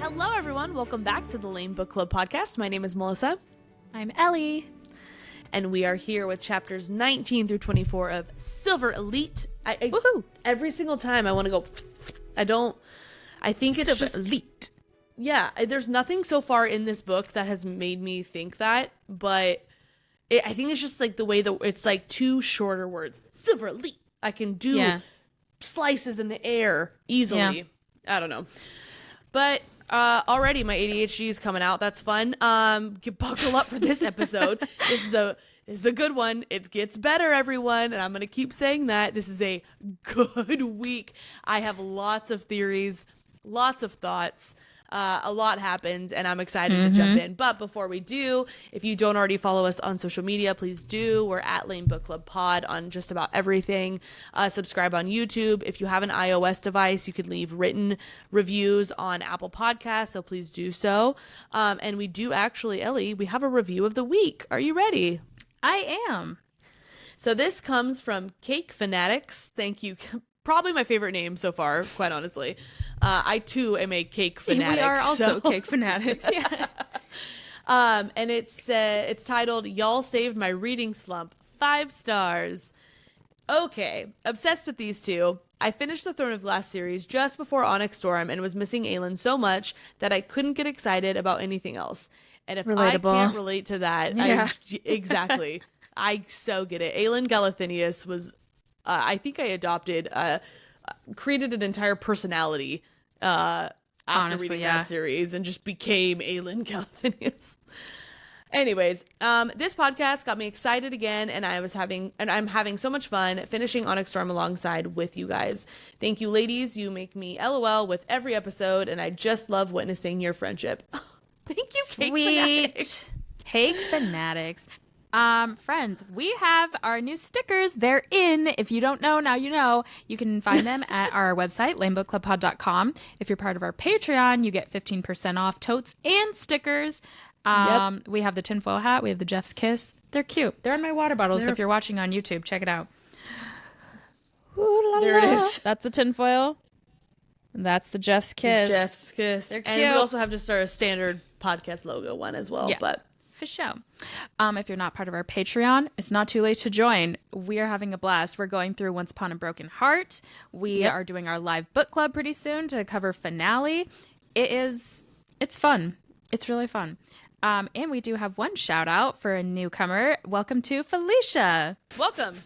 Hello, everyone. Welcome back to the L.A.M.E Book Club podcast. My name is Melissa. I'm Ellie. And we are here with chapters 19 through 24 of Silver Elite. Woohoo! Every single time I want to go, I think it's Silver just Elite. Yeah, there's nothing so far in this book that has made me think that, but I think it's just like the way that it's like two shorter words. Silver Elite. I can do slices in the air easily. Yeah. I don't know. But already my ADHD is coming out. That's fun. Buckle up for this episode. This is a good one. It gets better, everyone. And I'm going to keep saying that. This is a good week. I have lots of theories, lots of thoughts. A lot happens, and I'm excited to jump in. But before we do, if you don't already follow us on social media, please do. We're at L.A.M.E Book Club Pod on just about everything. Subscribe on YouTube. If you have an iOS device, you could leave written reviews on Apple Podcasts, so please do so. And we do actually, Ellie, we have a review of the week. Are you ready? I am. So this comes from CakeFanatic. Thank you. Probably my favorite name so far, quite honestly. I too am a cake fanatic. We are also cake fanatics. Yeah. And it's titled "Y'all Saved My Reading Slump." 5 stars. Okay, obsessed with these two. I finished the Throne of Glass series just before Onyx Storm and was missing Aelin so much that I couldn't get excited about anything else. And if Relatable. I can't relate to that, Yeah. Exactly. I so get it. Aelin Galathinius was. I think I adopted, created an entire personality after reading that series and just became Aelin Galathinius. Anyways, this podcast got me excited again, and I'm having so much fun finishing Onyx Storm alongside with you guys. Thank you, ladies. You make me LOL with every episode, and I just love witnessing your friendship. Thank you, Sweet. Cake Fanatics. Friends, we have our new stickers. They're in. If you don't know, now you know. You can find them at our website, lamebookclubpod.com. If you're part of our Patreon, you get 15% off totes and stickers. We have the tinfoil hat. We have the Jeff's Kiss. They're cute. They're in my water bottles. So if you're watching on YouTube, check it out. There it is. That's the tinfoil. That's the Jeff's Kiss. Jeff's Kiss. They're cute. And we also have just our standard podcast logo one as well. Yeah. But for sure. If you're not part of our Patreon, it's not too late to join. We are having a blast. We're going through Once Upon a Broken Heart. We are doing our live book club pretty soon to cover finale. It's fun. It's really fun. And we do have one shout out for a newcomer. Welcome to Felicia. Welcome.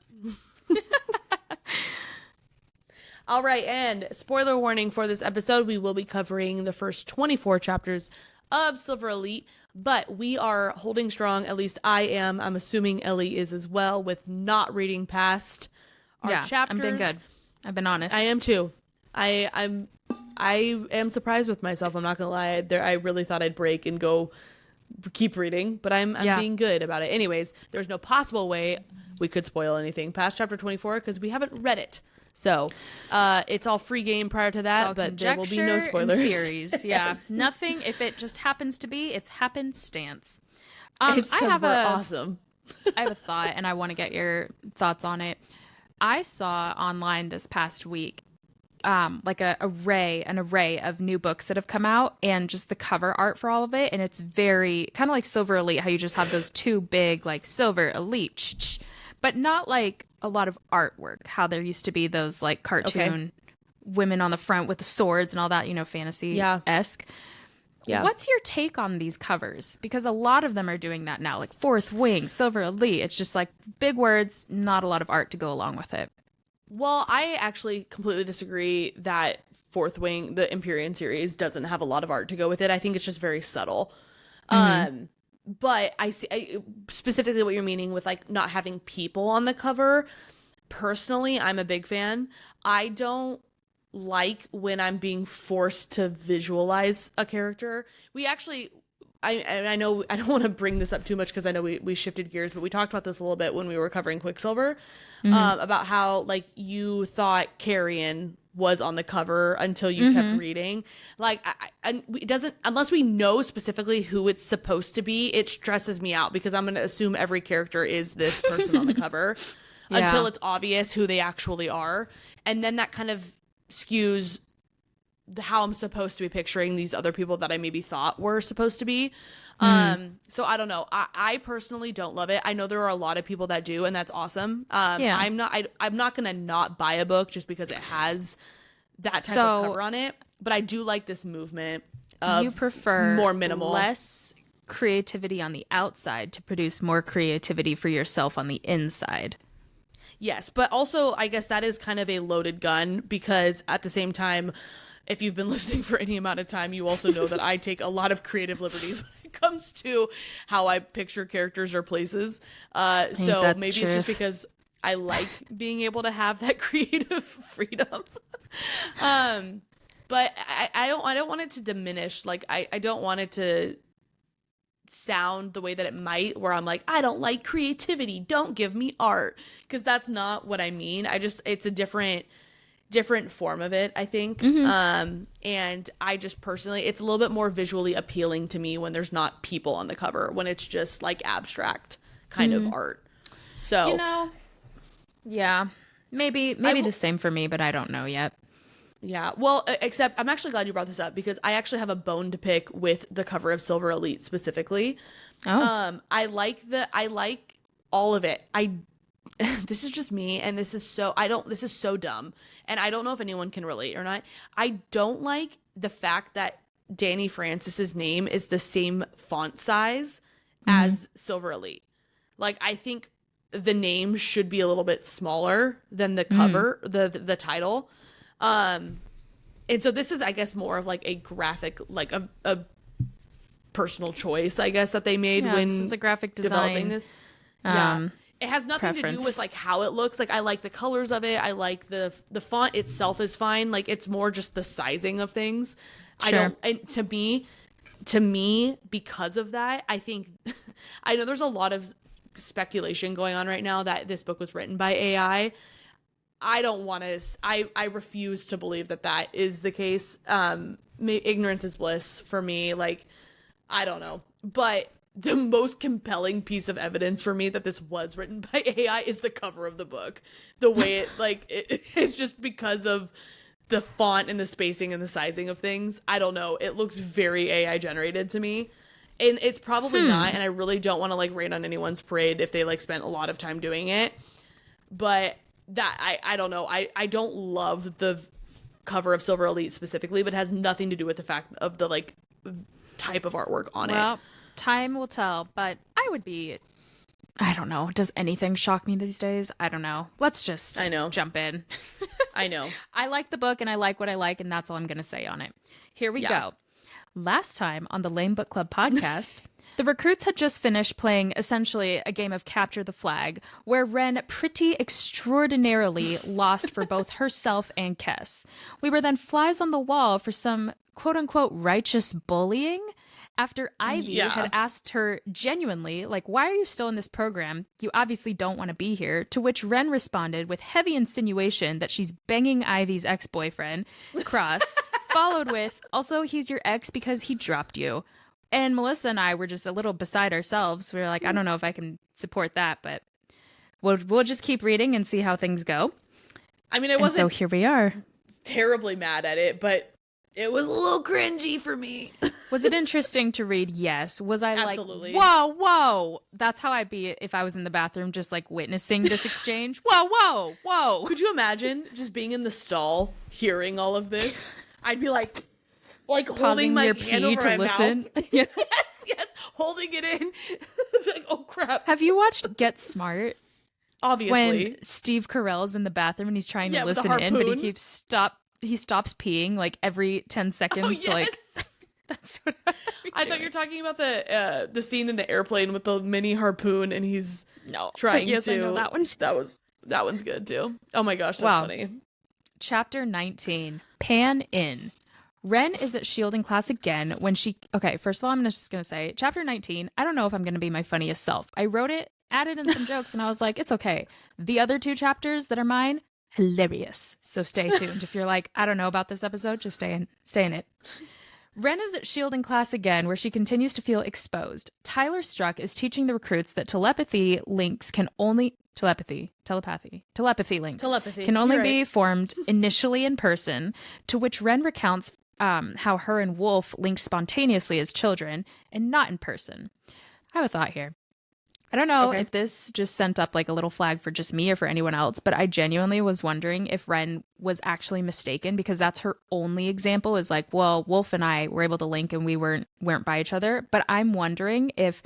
All right. And spoiler warning for this episode, we will be covering the first 24 chapters of Silver Elite, but we are holding strong. At least I am. I'm assuming Ellie is as well, with not reading past our chapters. I've been good. I've been honest. I am too. I am surprised with myself. I'm not gonna lie. I really thought I'd break and go keep reading, but I'm being good about it. Anyways, there's no possible way we could spoil anything past chapter 24 because we haven't read it. So it's all free game prior to that, but there will be no spoilers. And theories, Yes. Nothing. If it just happens to be, it's happenstance. It's because we're awesome. I have a thought, and I want to get your thoughts on it. I saw online this past week, like an array of new books that have come out, and just the cover art for all of it, and it's very kind of like Silver Elite, how you just have those two big like Silver Elite, but not like a lot of artwork, how there used to be those like cartoon women on the front with the swords and all that, fantasy-esque. Yeah. What's your take on these covers? Because a lot of them are doing that now, like Fourth Wing, Silver Elite. It's just like big words, not a lot of art to go along with it. Well, I actually completely disagree that Fourth Wing, the Empyrean series, doesn't have a lot of art to go with it. I think it's just very subtle. But I see specifically what you're meaning with like not having people on the cover. Personally, I'm a big fan. I don't like when I'm being forced to visualize a character. We actually, I know I don't want to bring this up too much because I know we shifted gears, but we talked about this a little bit when we were covering Quicksilver, about how like you thought Carrion was on the cover until you kept reading. Like, it doesn't, unless we know specifically who it's supposed to be, it stresses me out because I'm going to assume every character is this person on the cover until it's obvious who they actually are. And then that kind of skews how I'm supposed to be picturing these other people that I maybe thought were supposed to be. So I don't know. I personally don't love it. I know there are a lot of people that do, and that's awesome. I'm not gonna not buy a book just because it has that type of cover on it. But I do like this movement of you prefer more minimal, less creativity on the outside to produce more creativity for yourself on the inside. Yes, but also I guess that is kind of a loaded gun, because at the same time, if you've been listening for any amount of time, you also know that I take a lot of creative liberties when it comes to how I picture characters or places. So maybe it's just because I like being able to have that creative freedom. But I don't want it to diminish. Like I don't want it to sound the way that it might, where I'm like, I don't like creativity, don't give me art, because that's not what I mean. It's a different form of it, I think. And I just personally, it's a little bit more visually appealing to me when there's not people on the cover, when it's just like abstract kind of art. So yeah, maybe the same for me, but I don't know yet. Yeah, well, except I'm actually glad you brought this up, because I actually have a bone to pick with the cover of Silver Elite specifically. I like all of it. This is just me, and this is so dumb, and I don't know if anyone can relate or not. I don't like the fact that Danny Francis's name is the same font size as Silver Elite. Like, I think the name should be a little bit smaller than the cover, the title. And so this is, I guess, more of like a graphic, like a personal choice, I guess, that they made when this is a graphic developing design. this. It has nothing to do with like how it looks. Like, I like the colors of it. I like the font itself is fine. Like, it's more just the sizing of things. Sure. And to me, because of that, I think I know there's a lot of speculation going on right now that this book was written by AI. I don't want to. I refuse to believe that is the case. Ignorance is bliss for me. Like, I don't know, but the most compelling piece of evidence for me that this was written by AI is the cover of the book. The way it's just because of the font and the spacing and the sizing of things. I don't know. It looks very AI generated to me. And it's probably not, and I really don't want to like rain on anyone's parade if they like spent a lot of time doing it. But that I don't know. I don't love the cover of Silver Elite specifically, but it has nothing to do with the fact of the like type of artwork on it. Well, time will tell, but I don't know. Does anything shock me these days? I don't know. Let's just jump in. I know. I like the book and I like what I like, and that's all I'm going to say on it. Here we go. Last time on the L.A.M.E Book Club podcast, the recruits had just finished playing essentially a game of Capture the Flag, where Wren pretty extraordinarily lost for both herself and Kes. We were then flies on the wall for some quote-unquote righteous bullying after Ivy had asked her genuinely, like, why are you still in this program? You obviously don't want to be here. To which Wren responded with heavy insinuation that she's banging Ivy's ex-boyfriend, Cross, followed with, also, he's your ex because he dropped you. And Melissa and I were just a little beside ourselves. We were like, I don't know if I can support that, but we'll just keep reading and see how things go. I mean, so here we are. Terribly mad at it, but it was a little cringy for me. Was it interesting to read? Yes. Was I Absolutely. Like, whoa? That's how I'd be if I was in the bathroom just like witnessing this exchange. Whoa. Could you imagine just being in the stall, hearing all of this? I'd be like holding my hand over my listen. Mouth. Yes, holding it in. Like, oh crap. Have you watched Get Smart? Obviously. When Steve Carell's in the bathroom and he's trying to listen in, but he stops peeing like every 10 seconds. Oh, yes. Like, that's what I thought you were talking about the scene in the airplane with the mini harpoon, and he's trying yes, to. I know that one. That one's good too. Oh my gosh, that's funny. Chapter 19, Pan In. Wren is at shielding class again when she... Okay, first of all, I'm just going to say, Chapter 19, I don't know if I'm going to be my funniest self. I wrote it, added in some jokes, and I was like, it's okay. The other two chapters that are mine, hilarious. So stay tuned. If you're like, I don't know about this episode, just stay in it. Wren is at shielding class again, where she continues to feel exposed. Tyler Struck is teaching the recruits that telepathy links can only... Telepathy links can only be formed initially in person, to which Wren recounts how her and Wolf linked spontaneously as children and not in person. I have a thought here. I don't know if this just sent up like a little flag for just me or for anyone else, but I genuinely was wondering if Wren was actually mistaken, because that's her only example is like, well, Wolf and I were able to link and we weren't by each other. But I'm wondering if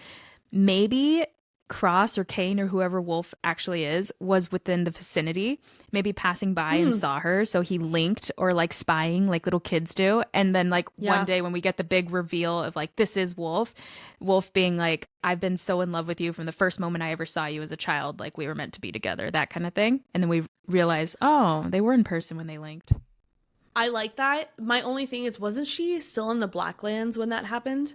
maybe Cross or Kaine or whoever Wolf actually is was within the vicinity, maybe passing by and saw her, so he linked, or like spying like little kids do. And then like one day when we get the big reveal of like, this is Wolf being like, I've been so in love with you from the first moment I ever saw you as a child, like we were meant to be together, that kind of thing. And then we realize, oh, they were in person when they linked. I like that. My only thing is, wasn't she still in the Blacklands when that happened?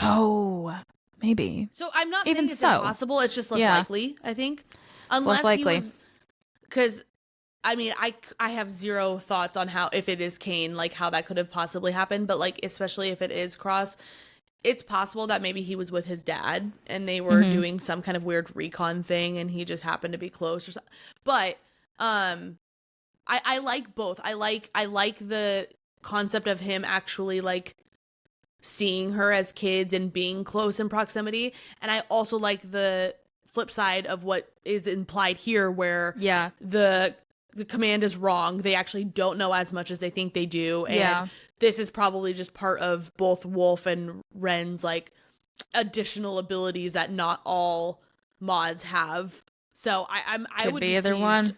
Oh, maybe. So I'm not even saying it's impossible. It's just less likely, I think. Unless less likely. Because, I mean, I have zero thoughts on how, if it is Kaine, like how that could have possibly happened. But like, especially if it is Cross, it's possible that maybe he was with his dad and they were doing some kind of weird recon thing and he just happened to be close or something. But I like both. I like the concept of him actually like seeing her as kids and being close in proximity, and I also like the flip side of what is implied here, where the command is wrong. They actually don't know as much as they think they do, and this is probably just part of both Wolf and Wren's like additional abilities that not all mods have. So I would be either one.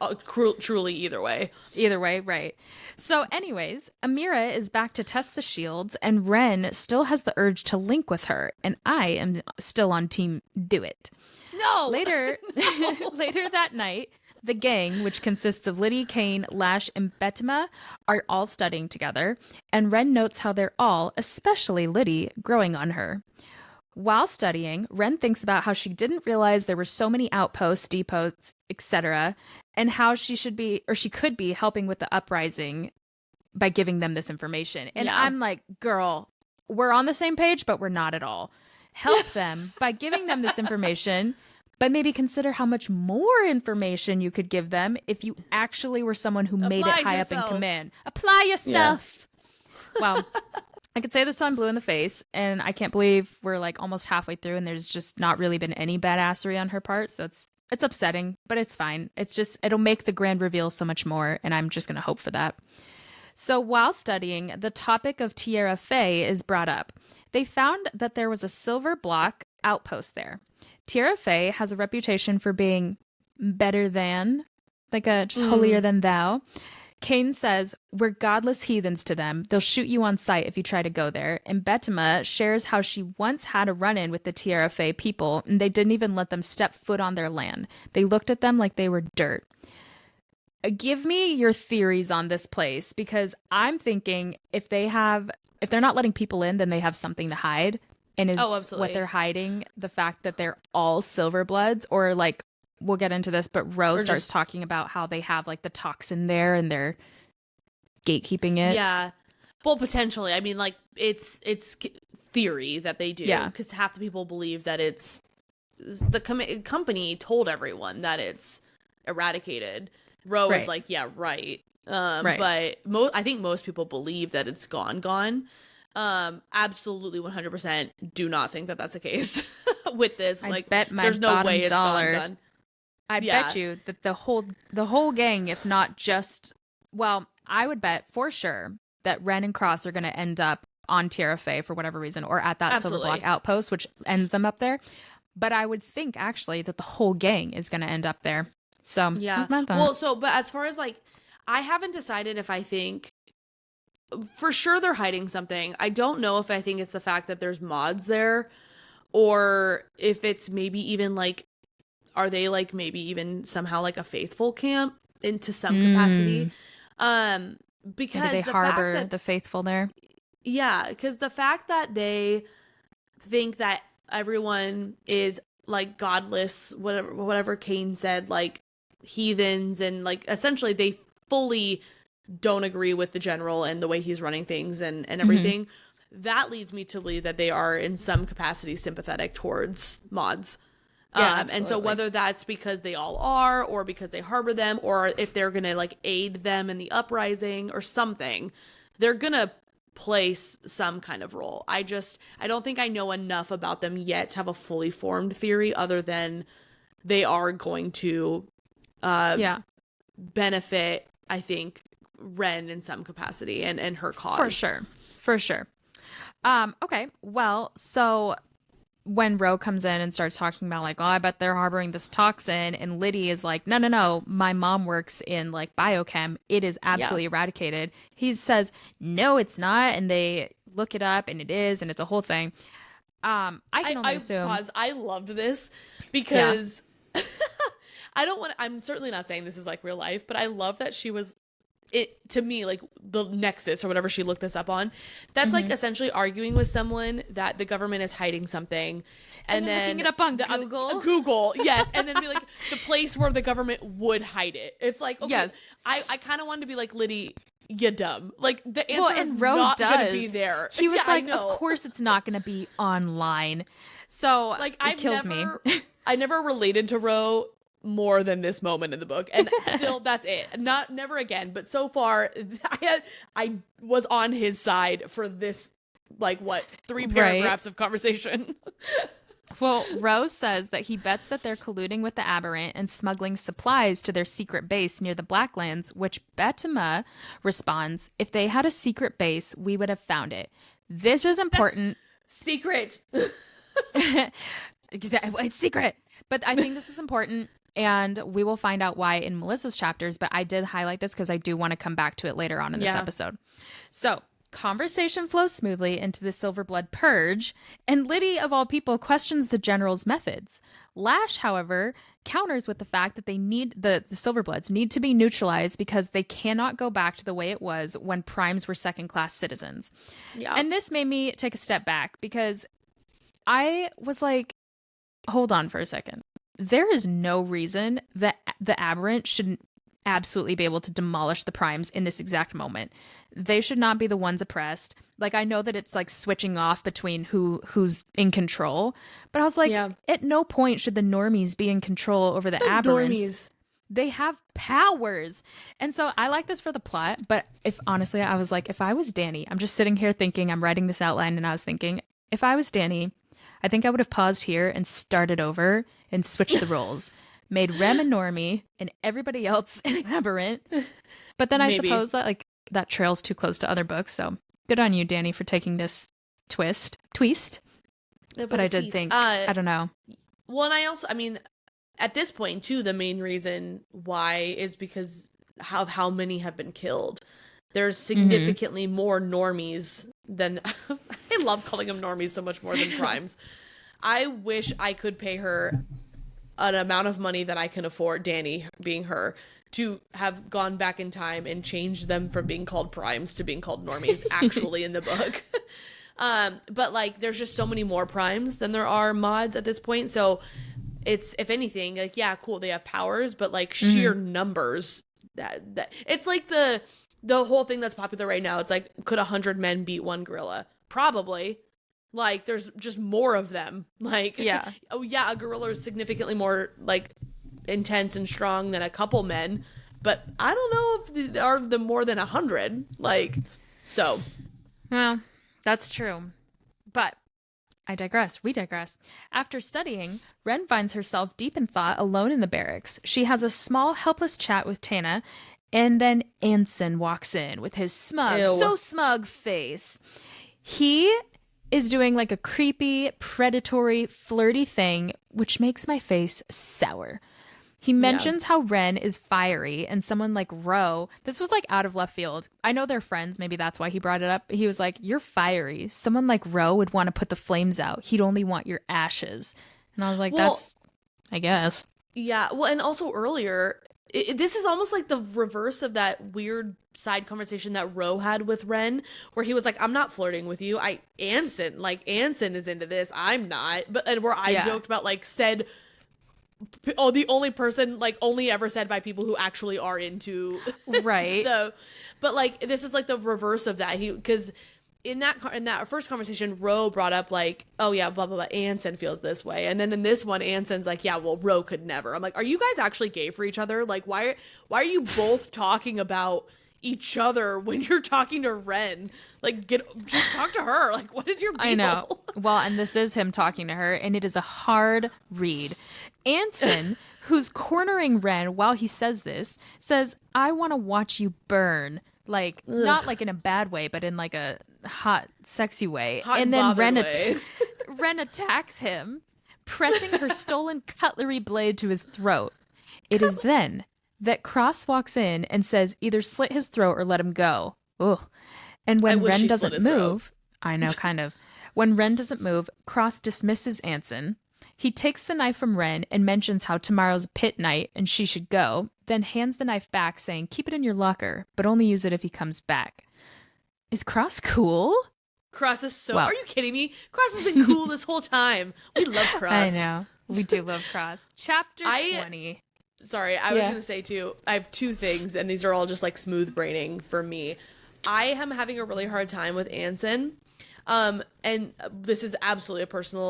Truly either way. Either way, right. So anyways, Amira is back to test the shields, and Wren still has the urge to link with her, and I am still on team do it. No! Later that night, the gang, which consists of Liddy, Kaine, Lash, and Betima, are all studying together, and Wren notes how they're all, especially Liddy, growing on her. While studying, Wren thinks about how she didn't realize there were so many outposts, depots, etc., and how she could be helping with the uprising by giving them this information. And I'm like, girl, we're on the same page, but we're not at all. Help them by giving them this information, but maybe consider how much more information you could give them if you actually were someone who made it high up in command. Apply yourself. Yeah. Wow. I could say this till I'm blue in the face, and I can't believe we're like almost halfway through and there's just not really been any badassery on her part. So it's upsetting, but it's fine. It's just, it'll make the grand reveal so much more, and I'm just going to hope for that. So while studying, the topic of Tierra Fe is brought up. They found that there was a silver block outpost there. Tierra Fe has a reputation for being better than, like a just holier than thou. Kaine says, we're godless heathens to them. They'll shoot you on sight if you try to go there. And Betima shares how she once had a run-in with the Tierra Fe people, and they didn't even let them step foot on their land. They looked at them like they were dirt. Give me your theories on this place, because I'm thinking if they're not letting people in, then they have something to hide. And is what they're hiding the fact that they're all Silverbloods, or like, we'll get into this, but Rose starts talking about how they have like the toxin there and they're gatekeeping it. Yeah. Well, potentially. I mean, like it's theory that they do. Yeah. Because half the people believe that it's the company told everyone that it's eradicated. Rose is like, yeah, right. But I think most people believe that it's gone. Absolutely 100% do not think that that's the case with this. Like, there's no way it's gone. I bet you that the whole gang, if not just, well, I would bet for sure that Wren and Cross are going to end up on Tierra Fe for whatever reason, or at that Silver Block outpost, which ends them up there. But I would think actually that the whole gang is going to end up there. So yeah. Well, but as far as like, I haven't decided if I think for sure they're hiding something. I don't know if I think it's the fact that there's mods there, or if it's maybe even like, are they like maybe even somehow like a faithful camp into some capacity? Because maybe they harbor the faithful there. Yeah, because the fact that they think that everyone is like godless, whatever Kaine said, like heathens, and like essentially they fully don't agree with the general and the way he's running things and everything. That leads me to believe that they are in some capacity sympathetic towards mods. Yeah, and so whether that's because they all are, or because they harbor them, or if they're gonna like aid them in the uprising or something, they're gonna play some kind of role. I don't think I know enough about them yet to have a fully formed theory other than they are going to benefit, I think, Wren in some capacity and her cause. For sure. Okay, well, so when Ro comes in and starts talking about like, oh, I bet they're harboring this toxin, and Liddy is like, no, my mom works in like biochem, it is absolutely eradicated. He says, no, it's not, and they look it up and it is, and it's a whole thing. I can only assume. I loved this because I'm certainly not saying this is like real life, but I love that she was, it to me, like the nexus or whatever she looked this up on, that's like essentially arguing with someone that the government is hiding something, and then looking it up on Google, yes, and then be like the place where the government would hide it. It's like, okay, yes, I kind of wanted to be like, Liddy, you dumb, like the answer is not gonna be there. He was like, of course it's not gonna be online. So like it kills me. I never related to Ro more than this moment in the book, and still that's it, never again, but so far I was on his side for this, like, what, 3 paragraphs of conversation. Well, Rose says that he bets that they're colluding with the Aberrant and smuggling supplies to their secret base near the Blacklands, which Betima responds, if they had a secret base, we would have found it. This is important. That's secret. Exactly, it's secret. But I think this is important, and we will find out why in Melissa's chapters, but I did highlight this because I do want to come back to it later on in this episode. So, conversation flows smoothly into the Silverblood purge, and Liddy, of all people, questions the general's methods. Lash, however, counters with the fact that they need the Silverbloods need to be neutralized because they cannot go back to the way it was when primes were second-class citizens. Yeah. And this made me take a step back because I was like, hold on for a second. There is no reason that the Aberrant shouldn't absolutely be able to demolish the primes in this exact moment. They should not be the ones oppressed. Like, I know that it's like switching off between who's in control, but I was like, at no point should the normies be in control over the Aberrants. Normies. They have powers. And so I like this for the plot, but if honestly, I was like, if I was Dany, I'm just sitting here thinking, I'm writing this outline, and I was thinking, if I was Dany, I think I would have paused here and started over and switched the roles. Made Rem a normie and everybody else an Aberrant. But then I suppose that like that trails too close to other books. So good on you, Dany, for taking this twist. But I did think, I don't know. Well, and I mean, at this point too, the main reason why is because of how many have been killed. There's significantly more normies than I love calling them normies so much more than primes. I wish I could pay her an amount of money that I can afford, Dany being her, to have gone back in time and changed them from being called primes to being called normies actually in the book. But like there's just so many more primes than there are mods at this point. So it's, if anything, like, yeah, cool, they have powers, but like sheer numbers, that it's like the whole thing that's popular right now. It's like, could 100 men beat one gorilla? Probably. Like, there's just more of them. Like, oh yeah, a gorilla is significantly more like intense and strong than a couple men, but I don't know if there are the more than 100. Like, so. Well, that's true. But I digress. We digress. After studying, Wren finds herself deep in thought alone in the barracks. She has a small, helpless chat with Tana, and then Anson walks in with his so smug face. He is doing like a creepy, predatory, flirty thing, which makes my face sour. He mentions how Wren is fiery, and someone like Ro, this was like out of left field. I know they're friends. Maybe that's why he brought it up. He was like, you're fiery. Someone like Ro would want to put the flames out. He'd only want your ashes. And I was like, that's, I guess. Yeah. Well, and also earlier, this is almost like the reverse of that weird side conversation that Ro had with Wren, where he was like, I'm not flirting with you. Anson is into this. I'm not. But, and where I joked about like said, oh, the only person like only ever said by people who actually are into right. But like this is like the reverse of that. Because in that first conversation, Ro brought up like, oh yeah, blah blah blah, Anson feels this way, and then in this one, Anson's like, yeah, well, Ro could never. I'm like, are you guys actually gay for each other? Like, why are you both talking about each other when you're talking to Wren. Like, just talk to her. Like, what is your deal? I know. Well, and this is him talking to her, and it is a hard read. Anson, who's cornering Wren while he says this, says, I want to watch you burn. Like, not like in a bad way, but in like a hot, sexy way. And then Wren attacks him, pressing her stolen cutlery blade to his throat. It is then that Cross walks in and says either slit his throat or let him go. Ugh. And when Wren doesn't move, I know, kind of. When Wren doesn't move, Cross dismisses Anson. He takes the knife from Wren and mentions how tomorrow's pit night and she should go, then hands the knife back saying, keep it in your locker, but only use it if he comes back. Is Cross cool? Cross is so... Are you kidding me? Cross has been cool this whole time. We love Cross. I know. We do love Cross. Chapter 20. Sorry, I was going to say too, I have two things, and these are all just like smooth braining for me. I am having a really hard time with Anson. And this is absolutely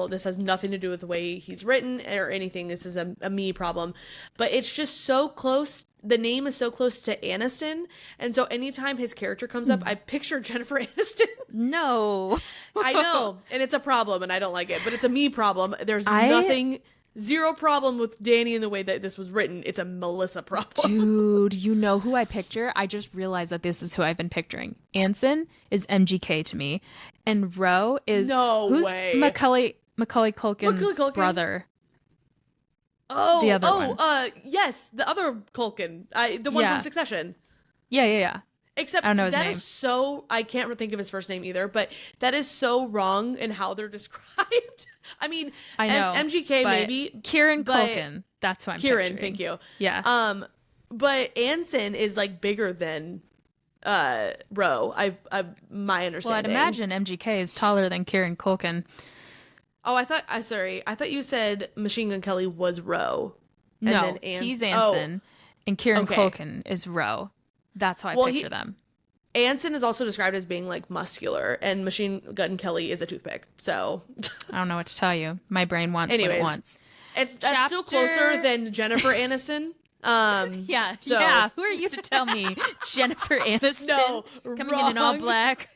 this has nothing to do with the way he's written or anything. This is a me problem, but it's just so close. The name is so close to Aniston. And so anytime his character comes up, I picture Jennifer Aniston. No, I know. And it's a problem and I don't like it, but it's a me problem. There's zero problem with Danny in the way that this was written. It's a Melissa problem. Dude, you know who I picture? I just realized that this is who I've been picturing. Anson is MGK to me. And Ro is... who's Macaulay Culkin's brother? Oh, the other one. Yes, the other Culkin. The one from Succession. Yeah. Except I don't know his that name. Is so... I can't think of his first name either, but that is so wrong in how they're described. I mean, I know, MGK maybe. Kieran Culkin. That's who I'm picturing. Thank you. Yeah. But Anson is like bigger than Ro. My understanding. Well, I'd imagine MGK is taller than Kieran Culkin. Oh, I thought you said Machine Gun Kelly was Ro. No, he's Anson, and Kieran Culkin is Ro. That's how I picture them. Anson is also described as being like muscular, and Machine Gun Kelly is a toothpick. So I don't know what to tell you. My brain wants what it wants. That's still closer than Jennifer Aniston. Yeah. Who are you to tell me Jennifer Aniston? No, coming in all black.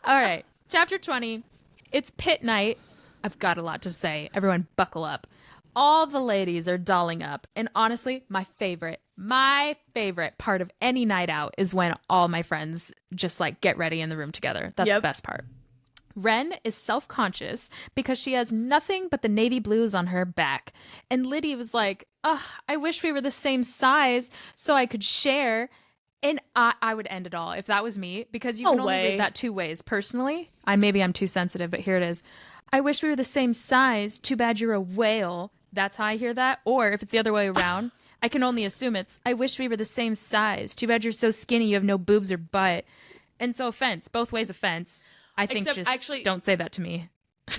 All right, chapter 20. It's pit night. I've got a lot to say. Everyone, buckle up. All the ladies are dolling up, and honestly, my favorite part of any night out is when all my friends just like get ready in the room together. That's the best part. Wren is self-conscious because she has nothing but the navy blues on her back. And Liddy was like, I wish we were the same size so I could share. And I would end it all if that was me, because you can only read that two ways. Personally, maybe I'm too sensitive, but here it is. I wish we were the same size. Too bad you're a whale. That's how I hear that. Or if it's the other way around, I can only assume it's, I wish we were the same size. Too bad you're so skinny you have no boobs or butt. And so offense. Both ways offense. I think actually, don't say that to me.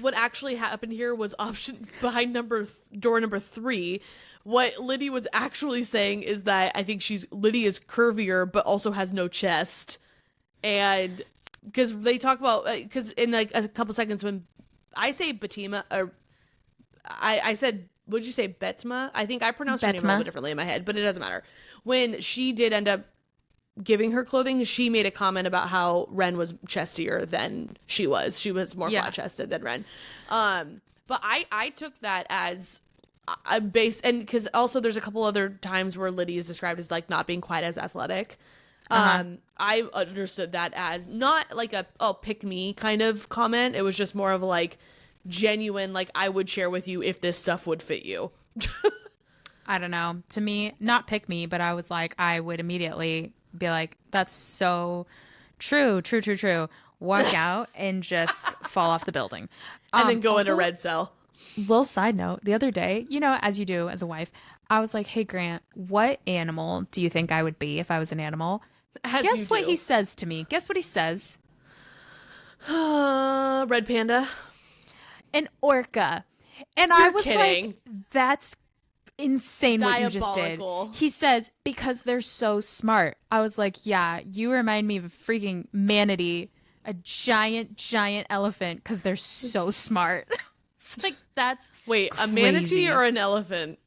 What actually happened here was option behind door number 3. What Liddy was actually saying is that I think Liddy is curvier but also has no chest. And because they talk about, because in like a couple seconds when I say Batima, or I said, would you say Betma? I think I pronounced her name a little bit differently in my head, but it doesn't matter. When she did end up giving her clothing, she made a comment about how Wren was chestier than she was. She was more flat-chested than Wren. But I took that as a base, and because also there's a couple other times where Liddy is described as like not being quite as athletic. I understood that as not like a pick me kind of comment. It was just more of like genuine, like I would share with you if this stuff would fit you. I don't know. To me, not pick me, but I was like, I would immediately be like, that's so true. Walk out and just fall off the building. And then go into red cell. Little side note, the other day, as you do as a wife, I was like, hey, Grant, what animal do you think I would be if I was an animal? Guess what he says to me. Guess what he says? Red panda. An orca. And I was like, that's insane what you just did. He says, because they're so smart. I was like, yeah, you remind me of a freaking manatee, a giant elephant, because they're so smart. It's like, that's Wait, crazy. A manatee or an elephant?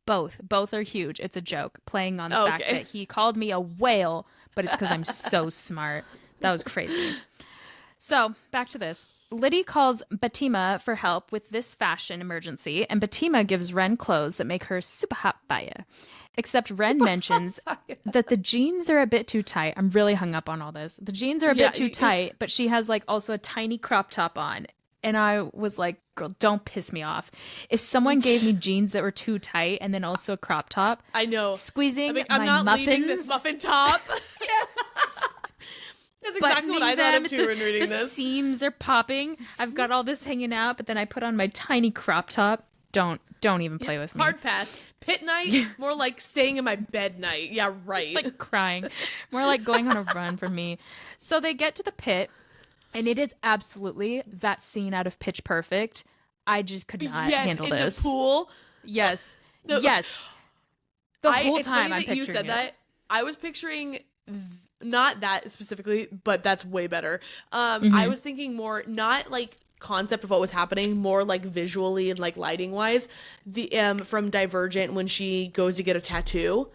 Both are huge. It's a joke, playing on the fact that he called me a whale, but it's because I'm so smart. That was crazy. So back to this. Liddy calls Batima for help with this fashion emergency, and Batima gives Wren clothes that make her super hot fire. Except Wren mentions that the jeans are a bit too tight. I'm really hung up on all this. The jeans are a bit too tight, but she has like also a tiny crop top on. And I was like, girl, don't piss me off. If someone gave me jeans that were too tight and then also a crop top, I know. Squeezing I'm my not muffins. leaving this muffin top. Yes. That's exactly what I thought of too when reading the this. The seams are popping. I've got all this hanging out, but then I put on my tiny crop top. Don't even play with me. Hard pass. Pit night, more like staying in my bed night. Yeah, right. Like crying. More like going on a run for me. So they get to the pit. And it is absolutely that scene out of Pitch Perfect. I just could not handle this. In the pool. Yes. Yes. The whole time I'm picturing you said it. that. I was picturing not that specifically, but that's way better. I was thinking more not like concept of what was happening, more like visually and like lighting wise. The from Divergent when she goes to get a tattoo.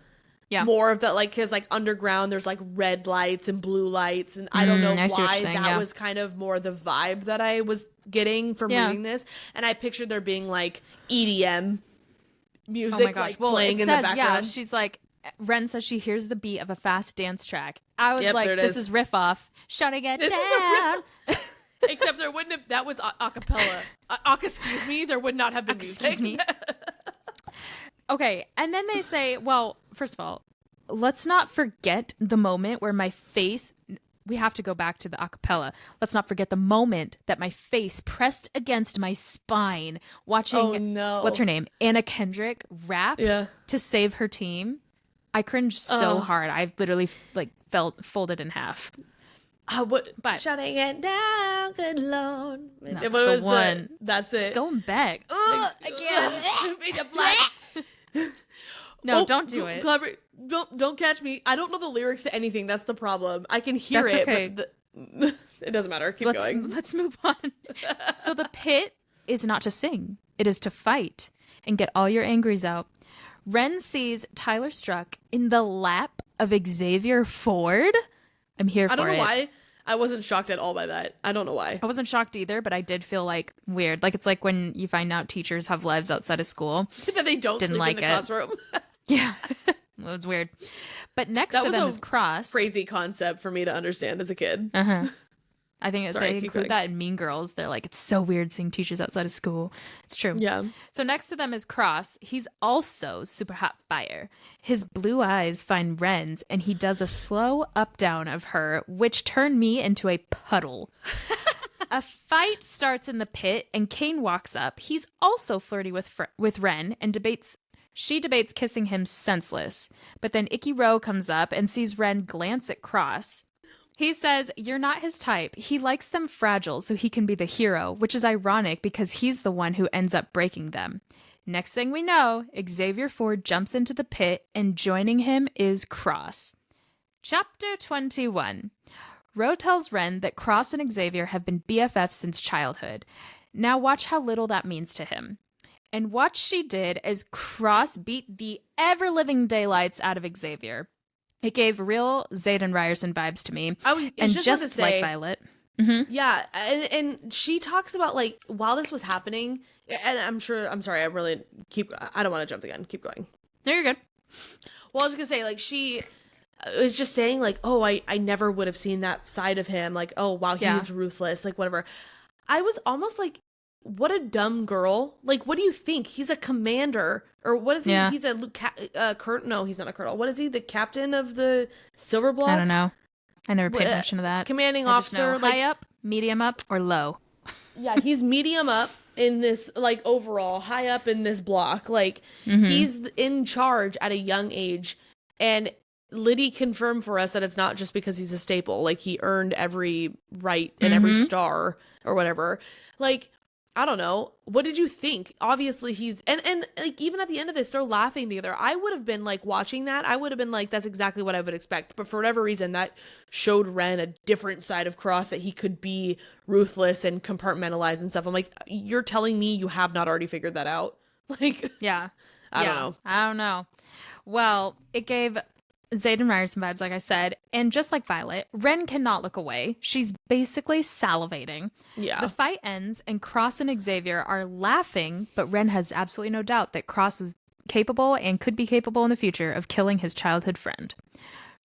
Yeah. More of that, like, because, like, underground, there's, like, red lights and blue lights, and I don't know why that was kind of more the vibe that I was getting from reading this, and I pictured there being, like, EDM music, like, playing in the background. Yeah, she's like, Wren says she hears the beat of a fast dance track. I was like, this is riff off. Shutting it down. Except there wouldn't have, that was a cappella. Excuse me, there would not have been music. Excuse me. Okay, and then they say, well, first of all, let's not forget the moment where my face, we have to go back to the acapella. Let's not forget the moment that my face pressed against my spine watching, what's her name? Anna Kendrick rap to save her team. I cringed so hard. I literally like felt folded in half. But shutting it down, good Lord. That's the one. That's it. It's going back. I can't. No, don't do it. Don't catch me. I don't know the lyrics to anything. That's the problem. I can hear it, okay. but it doesn't matter. Keep going. Let's move on. So the pit is not to sing. It is to fight and get all your angries out. Wren sees Tyler Struck in the lap of Xavier Ford. I'm here for it. I don't know why. I wasn't shocked at all by that. I don't know why. I wasn't shocked either, but I did feel like weird. Like it's like when you find out teachers have lives outside of school. That they don't sleep in the classroom. Yeah. It was weird. But next to them is Cross. Crazy concept for me to understand as a kid. I think they include that in Mean Girls. They're like, it's so weird seeing teachers outside of school. It's true. Yeah. So next to them is Cross. He's also super hot fire. His blue eyes find Wren's, and he does a slow up-down of her, which turned me into a puddle. A fight starts in the pit, and Kaine walks up. He's also flirty with Wren and She debates kissing him senseless. But then Icky Rowe comes up and sees Wren glance at Cross. He says, you're not his type. He likes them fragile so he can be the hero, which is ironic because he's the one who ends up breaking them. Next thing we know, Xavier Ford jumps into the pit and joining him is Cross. Chapter 21. Rowe tells Wren that Cross and Xavier have been BFFs since childhood. Now watch how little that means to him. And what she did is Cross beat the ever-living daylights out of Xavier. It gave real Zayden Ryerson vibes to me. And just like Violet. Yeah, and she talks about, like, while this was happening, and I'm sorry, I don't want to jump the gun. Keep going. No, you're good. Well, I was going to say, like, she was just saying, like, oh, I never would have seen that side of him. Like, oh, wow, he's ruthless, like, whatever. I was almost like, what a dumb girl. Like, what do you think? He's a commander. Or what is he? Yeah. He's no, he's not a colonel. What is he? The captain of the Silver Block? I don't know. I never paid attention to that. Commanding officer. Like, high up, medium up, or low? Yeah, he's medium up in this, like, overall. High up in this block. Like, he's in charge at a young age. And Liddy confirmed for us that it's not just because he's a staple. Like, he earned every right and every star or whatever. Like, I don't know. What did you think? Obviously he's and like even at the end of this, they're laughing together. I would have been like watching that. I would have been like, that's exactly what I would expect. But for whatever reason, that showed Wren a different side of Cross, that he could be ruthless and compartmentalized and stuff. I'm like, you're telling me you have not already figured that out? Like, yeah. I don't know. I don't know. Well, it gave Xaden Ryerson vibes, like I said. And just like Violet, Wren cannot look away. She's basically salivating. Yeah. The fight ends, and Cross and Xavier are laughing, but Wren has absolutely no doubt that Cross was capable and could be capable in the future of killing his childhood friend.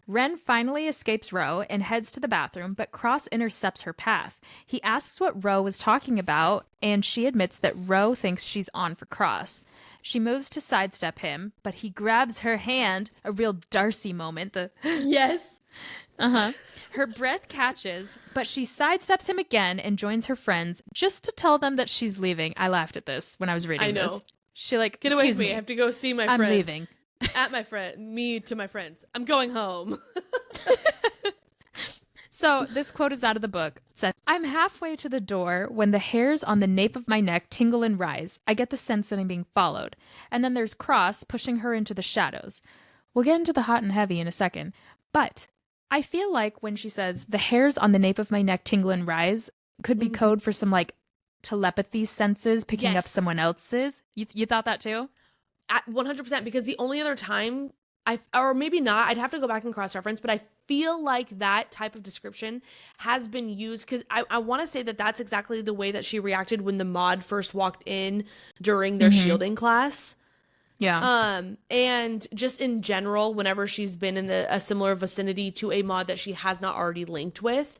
Wren finally escapes Ro and heads to the bathroom, but Cross intercepts her path. He asks what Ro was talking about, and she admits that Ro thinks she's on for Cross. She moves to sidestep him, but he grabs her hand, a real Darcy moment. Yes. Her breath catches, but she sidesteps him again and joins her friends just to tell them that she's leaving. I laughed at this when I was reading this. She like, get away from me. I have to go see my friends. I'm leaving. Me to my friends. I'm going home. So this quote is out of the book. It says, I'm halfway to the door when the hairs on the nape of my neck tingle and rise. I get the sense that I'm being followed. And then there's Cross pushing her into the shadows. We'll get into the hot and heavy in a second. But I feel like when she says the hairs on the nape of my neck tingle and rise could be code for some like telepathy senses picking up someone else's. You thought that too? 100%, because the only other time or maybe not, I'd have to go back and cross-reference, but I feel like that type of description has been used because I want to say that that's exactly the way that she reacted when the mod first walked in during their shielding class. Yeah. And just in general, whenever she's been in a similar vicinity to a mod that she has not already linked with,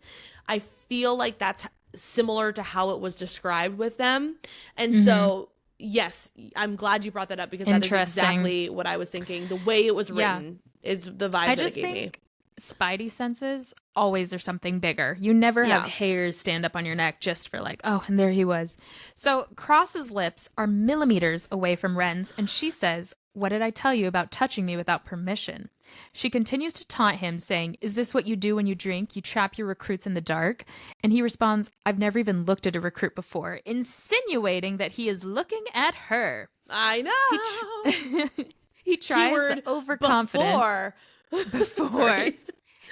I feel like that's similar to how it was described with them. And so... Yes, I'm glad you brought that up because that is exactly what I was thinking. The way it was written is the vibe that it gave me. Spidey senses always are something bigger. You never have hairs stand up on your neck just for like, oh, and there he was. So Cross's lips are millimeters away from Wren's, and she says, what did I tell you about touching me without permission? She continues to taunt him, saying, is this what you do when you drink? You trap your recruits in the dark? And he responds, I've never even looked at a recruit before, insinuating that he is looking at her. I know. He tries the overconfident... Before.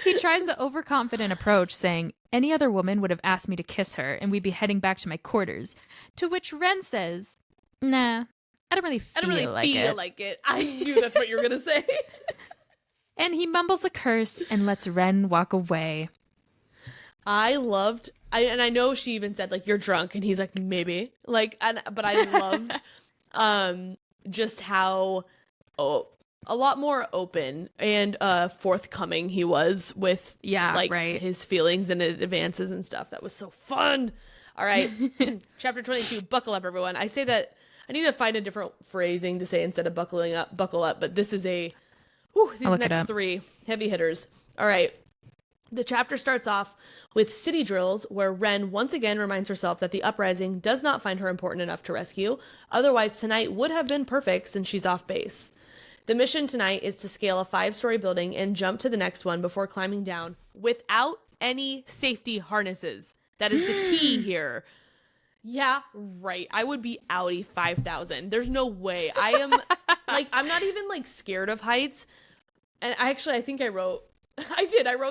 He tries the overconfident approach, saying, any other woman would have asked me to kiss her, and we'd be heading back to my quarters. To which Wren says, nah, I don't really feel like it. I knew that's what you were going to say. And he mumbles a curse and lets Wren walk away. I know she even said, like, you're drunk. And he's like, maybe. But I loved just how a lot more open and forthcoming he was with his feelings and advances and stuff. That was so fun. All right. Chapter 22, buckle up, everyone. I say that I need to find a different phrasing to say instead of buckle up, but this is these next three heavy hitters. All right. The chapter starts off with city drills, where Wren once again reminds herself that the uprising does not find her important enough to rescue. Otherwise, tonight would have been perfect since she's off base. The mission tonight is to scale a 5-story building and jump to the next one before climbing down without any safety harnesses. That is the key here. Yeah, right. I would be outie 5,000. There's no way. I am I'm not even scared of heights. And I think I wrote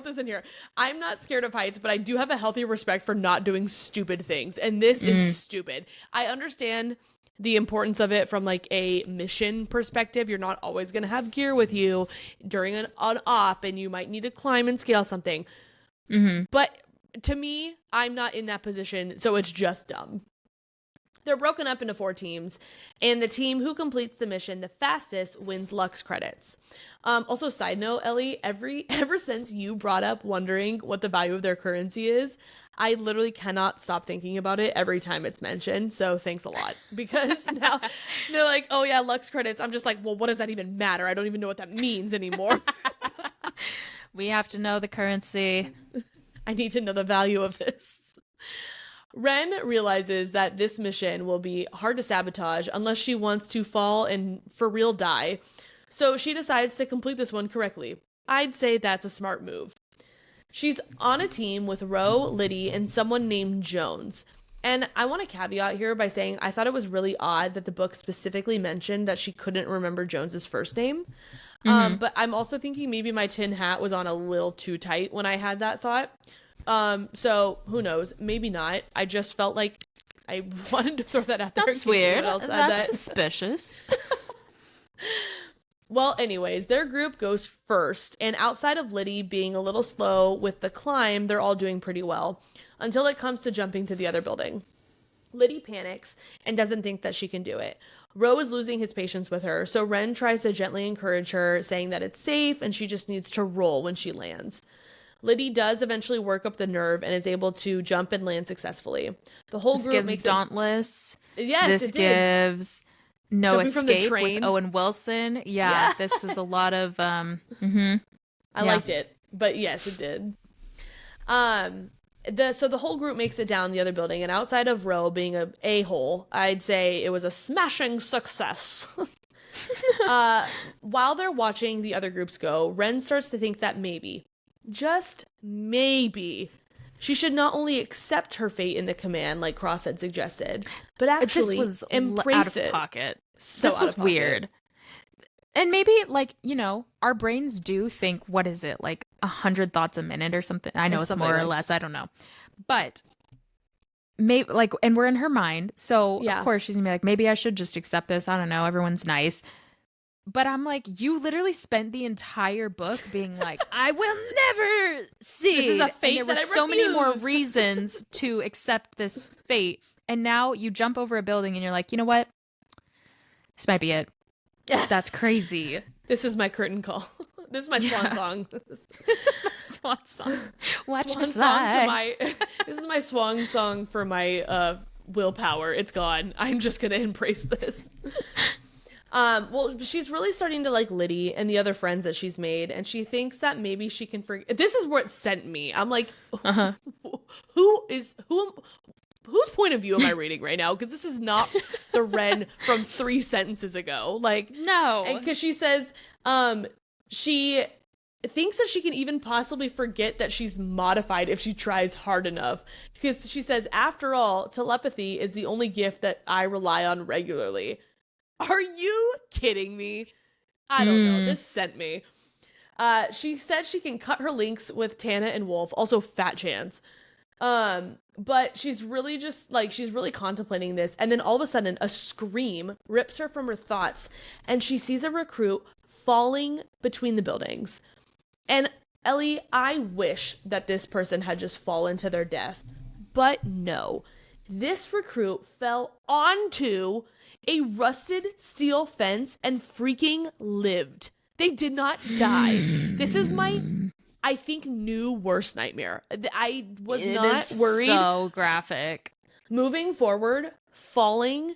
this in here. I'm not scared of heights, but I do have a healthy respect for not doing stupid things. And this is stupid. I understand the importance of it from a mission perspective. You're not always going to have gear with you during an op, and you might need to climb and scale something. But to me, I'm not in that position, so it's just dumb. They're broken up into 4 teams, and the team who completes the mission the fastest wins Lux credits. Also, side note, Ellie, ever since you brought up wondering what the value of their currency is, I literally cannot stop thinking about it every time it's mentioned. So thanks a lot, because now they're like, oh yeah, Lux credits. I'm just like, well, what does that even matter? I don't even know what that means anymore. We have to know the currency. I need to know the value of this. Wren realizes that this mission will be hard to sabotage unless she wants to fall and for real die. So she decides to complete this one correctly. I'd say that's a smart move. She's on a team with Ro, Liddy, and someone named Jones. And I want to caveat here by saying I thought it was really odd that the book specifically mentioned that she couldn't remember Jones's first name. But I'm also thinking maybe my tin hat was on a little too tight when I had that thought. So who knows? Maybe not. I just felt like I wanted to throw that out there. That's weird. That's suspicious. Well, anyways, their group goes first, and outside of Liddy being a little slow with the climb, they're all doing pretty well, until it comes to jumping to the other building. Liddy panics and doesn't think that she can do it. Ro is losing his patience with her, so Wren tries to gently encourage her, saying that it's safe and she just needs to roll when she lands. Liddy does eventually work up the nerve and is able to jump and land successfully. The whole group makes Dauntless. Yes, this it gives No Jumping from the Escape train. with Owen Wilson. Yeah, this was a lot of I liked it, but yes, it did. So the whole group makes it down the other building, and outside of Ro being a a-hole, I'd say it was a smashing success. While they're watching the other groups go, Wren starts to think that maybe, just maybe, she should not only accept her fate in the command like Cross had suggested, but actually embrace out of it. pocket. So this was weird. And maybe, like, you know, our brains do think, what is it, like 100 thoughts a minute or something? I know it's more or less. I don't know. But maybe, like, and we're in her mind. So, of course, she's going to be like, maybe I should just accept this. I don't know. Everyone's nice. But I'm like, you literally spent the entire book being like, I will never see. This is a fate and there that were so many more refuse. reasons to accept this fate. And now you jump over a building and you're like, you know what? This might be it. That's crazy. This is my curtain call. This is my swan song. Swan song. Watch swan me fly. song this is my swan song for my willpower. It's gone. I'm just gonna embrace this. Well, she's really starting to like Liddy and the other friends that she's made, and she thinks that maybe she can forget. This is where it sent me. I'm like, whose point of view am I reading right now? Because this is not the Wren from 3 sentences ago. Like, no. Because she says, she thinks that she can even possibly forget that she's modified if she tries hard enough. Because she says, after all, telepathy is the only gift that I rely on regularly. Are you kidding me? I don't know. This sent me. She said she can cut her links with Tana and Wolf, also fat chance. But she's really she's really contemplating this. And then all of a sudden, a scream rips her from her thoughts. And she sees a recruit falling between the buildings. And Ellie, I wish that this person had just fallen to their death. But no. This recruit fell onto a rusted steel fence and freaking lived. They did not die. This is my, I think, new worst nightmare. I was not worried. So graphic. Moving forward, falling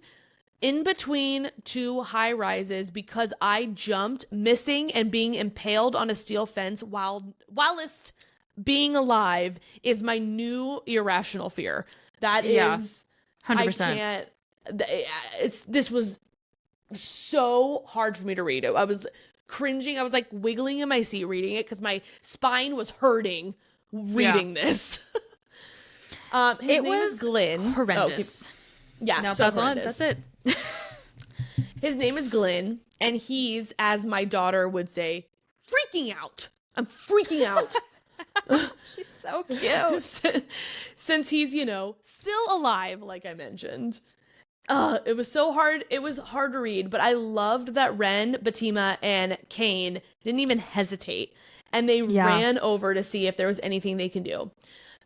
in between 2 high rises because I jumped, missing and being impaled on a steel fence whilst being alive is my new irrational fear. That is 100%. I can't. This was so hard for me to read. I was cringing. I was like wiggling in my seat reading it because my spine was hurting reading this. His name is Glenn. Horrendous. Yeah, no, so that's horrendous. That's it. His name is Glenn, and he's, as my daughter would say, freaking out. I'm freaking out. She's so cute. Since he's, still alive, like I mentioned. It was so hard. It was hard to read, but I loved that Wren, Batima, and Kaine didn't even hesitate. And they ran over to see if there was anything they can do.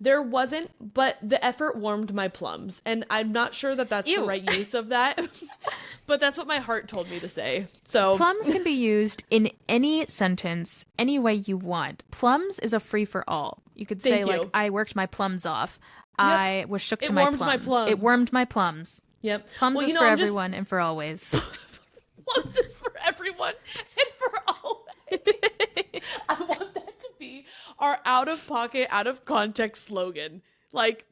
There wasn't, but the effort warmed my plums. And I'm not sure that that's the right use of that. But that's what my heart told me to say. So plums can be used in any sentence, any way you want. Plums is a free for all. You could say, like, I worked my plums off. Yep. I was shook to my plums. It warmed my plums. Yep. Plums is for everyone and for always. Plums is for everyone and for always. I want that to be our out of pocket, out of context slogan. Like,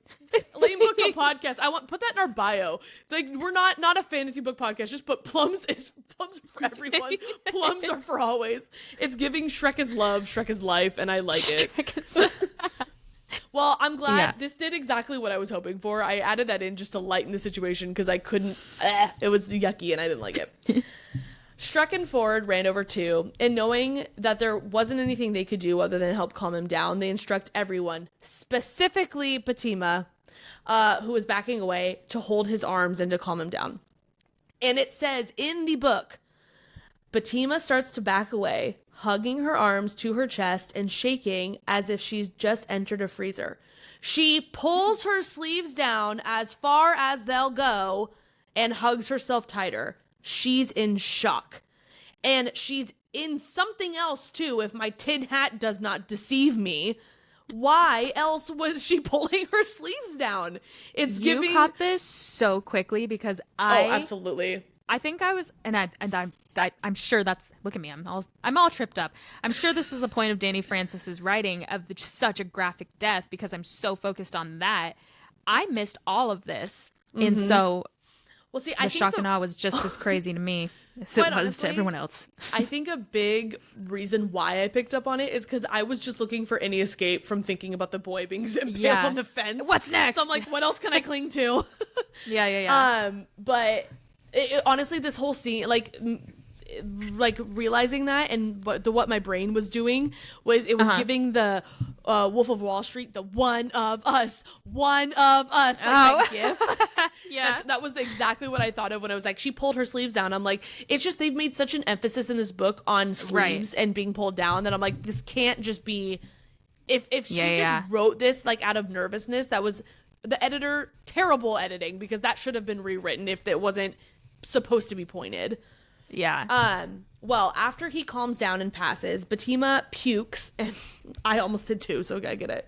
L.A.M.E book a podcast. Put that in our bio. Like, we're not a fantasy book podcast. Just put plums for everyone. Plums are for always. It's giving Shrek is love, Shrek is life, and I like it. Well, I'm glad this did exactly what I was hoping for. I added that in just to lighten the situation because I couldn't. It was yucky and I didn't like it. Shrek and Ford ran over too, and knowing that there wasn't anything they could do other than help calm him down, they instruct everyone, specifically Batima, who was backing away, to hold his arms and to calm him down. And it says in the book, Batima starts to back away, hugging her arms to her chest and shaking as if she's just entered a freezer. She pulls her sleeves down as far as they'll go and hugs herself tighter. She's in shock. And she's in something else too, if my tin hat does not deceive me. Why else was she pulling her sleeves down? It's giving. You caught this so quickly because Oh, absolutely. I think I was, I'm sure that's. Look at me, I'm all tripped up. I'm sure this was the point of Danny Francis's writing of such a graphic death because I'm so focused on that. I missed all of this, and so. Well, see, I think the shock and awe was just as crazy to me as it was honestly, to everyone else. I think a big reason why I picked up on it is because I was just looking for any escape from thinking about the boy being impaled on the fence. What's next? So I'm like, what else can I cling to? Yeah. But honestly, this whole scene, like realizing that and what my brain was doing was it was giving the Wolf of Wall Street the one of us like that gif. Yeah, that was exactly what I thought of when I was like, she pulled her sleeves down. I'm like, it's just they've made such an emphasis in this book on sleeves and being pulled down that I'm like, this can't just be if she just wrote this like out of nervousness. That was the editor, terrible editing, because that should have been rewritten if it wasn't supposed to be pointed. Yeah. Well, after he calms down and passes, Batima pukes, and I almost did too, so I get it.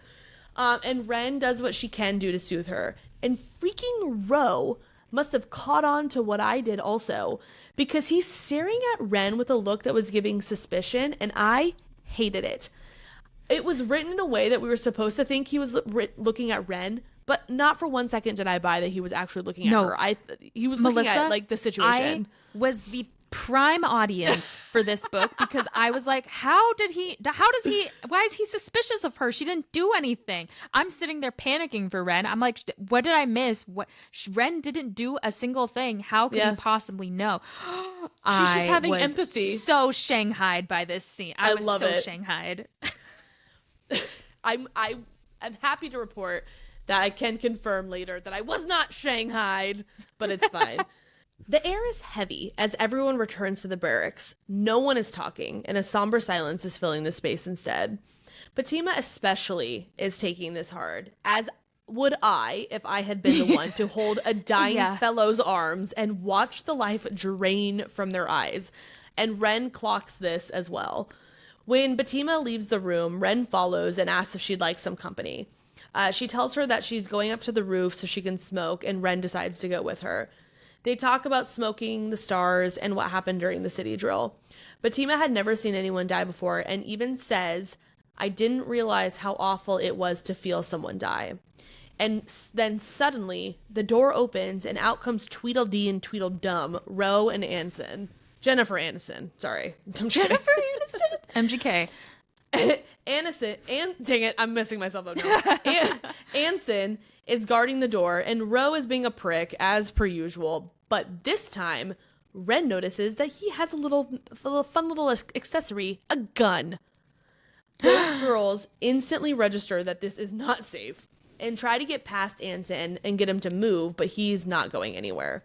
And Wren does what she can do to soothe her. And freaking Ro must have caught on to what I did also, because he's staring at Wren with a look that was giving suspicion, and I hated it. It was written in a way that we were supposed to think he was looking at Wren, but not for 1 second did I buy that he was actually looking at her. He was looking at like the situation. I was the prime audience for this book because I was like, why is he suspicious of her? She didn't do anything. I'm sitting there panicking for Wren. I'm like, what did I miss? Wren didn't do a single thing. How could he possibly know? She's just having empathy. So shanghaied by this scene. I was love so it. Shanghaied. I'm happy to report that I can confirm later that I was not shanghaied, but it's fine. The air is heavy as everyone returns to the barracks. No one is talking, and a somber silence is filling the space instead. Batima especially is taking this hard, as would I if I had been the one to hold a dying fellow's arms and watch the life drain from their eyes. And Wren clocks this as well. When Batima leaves the room, Wren follows and asks if she'd like some company. She tells her that she's going up to the roof so she can smoke, and Wren decides to go with her. They talk about smoking, the stars, and what happened during the city drill. Batima had never seen anyone die before and even says, I didn't realize how awful it was to feel someone die. And then suddenly, the door opens and out comes Tweedledee and Tweedledum, Ro and Jennifer Aniston. Sorry. Jennifer Aniston? MGK. Dang it, I'm messing myself up now. Anson is guarding the door, and Ro is being a prick, as per usual. But this time, Wren notices that he has a fun little accessory, a gun. Both girls instantly register that this is not safe, and try to get past Anson and get him to move, but he's not going anywhere.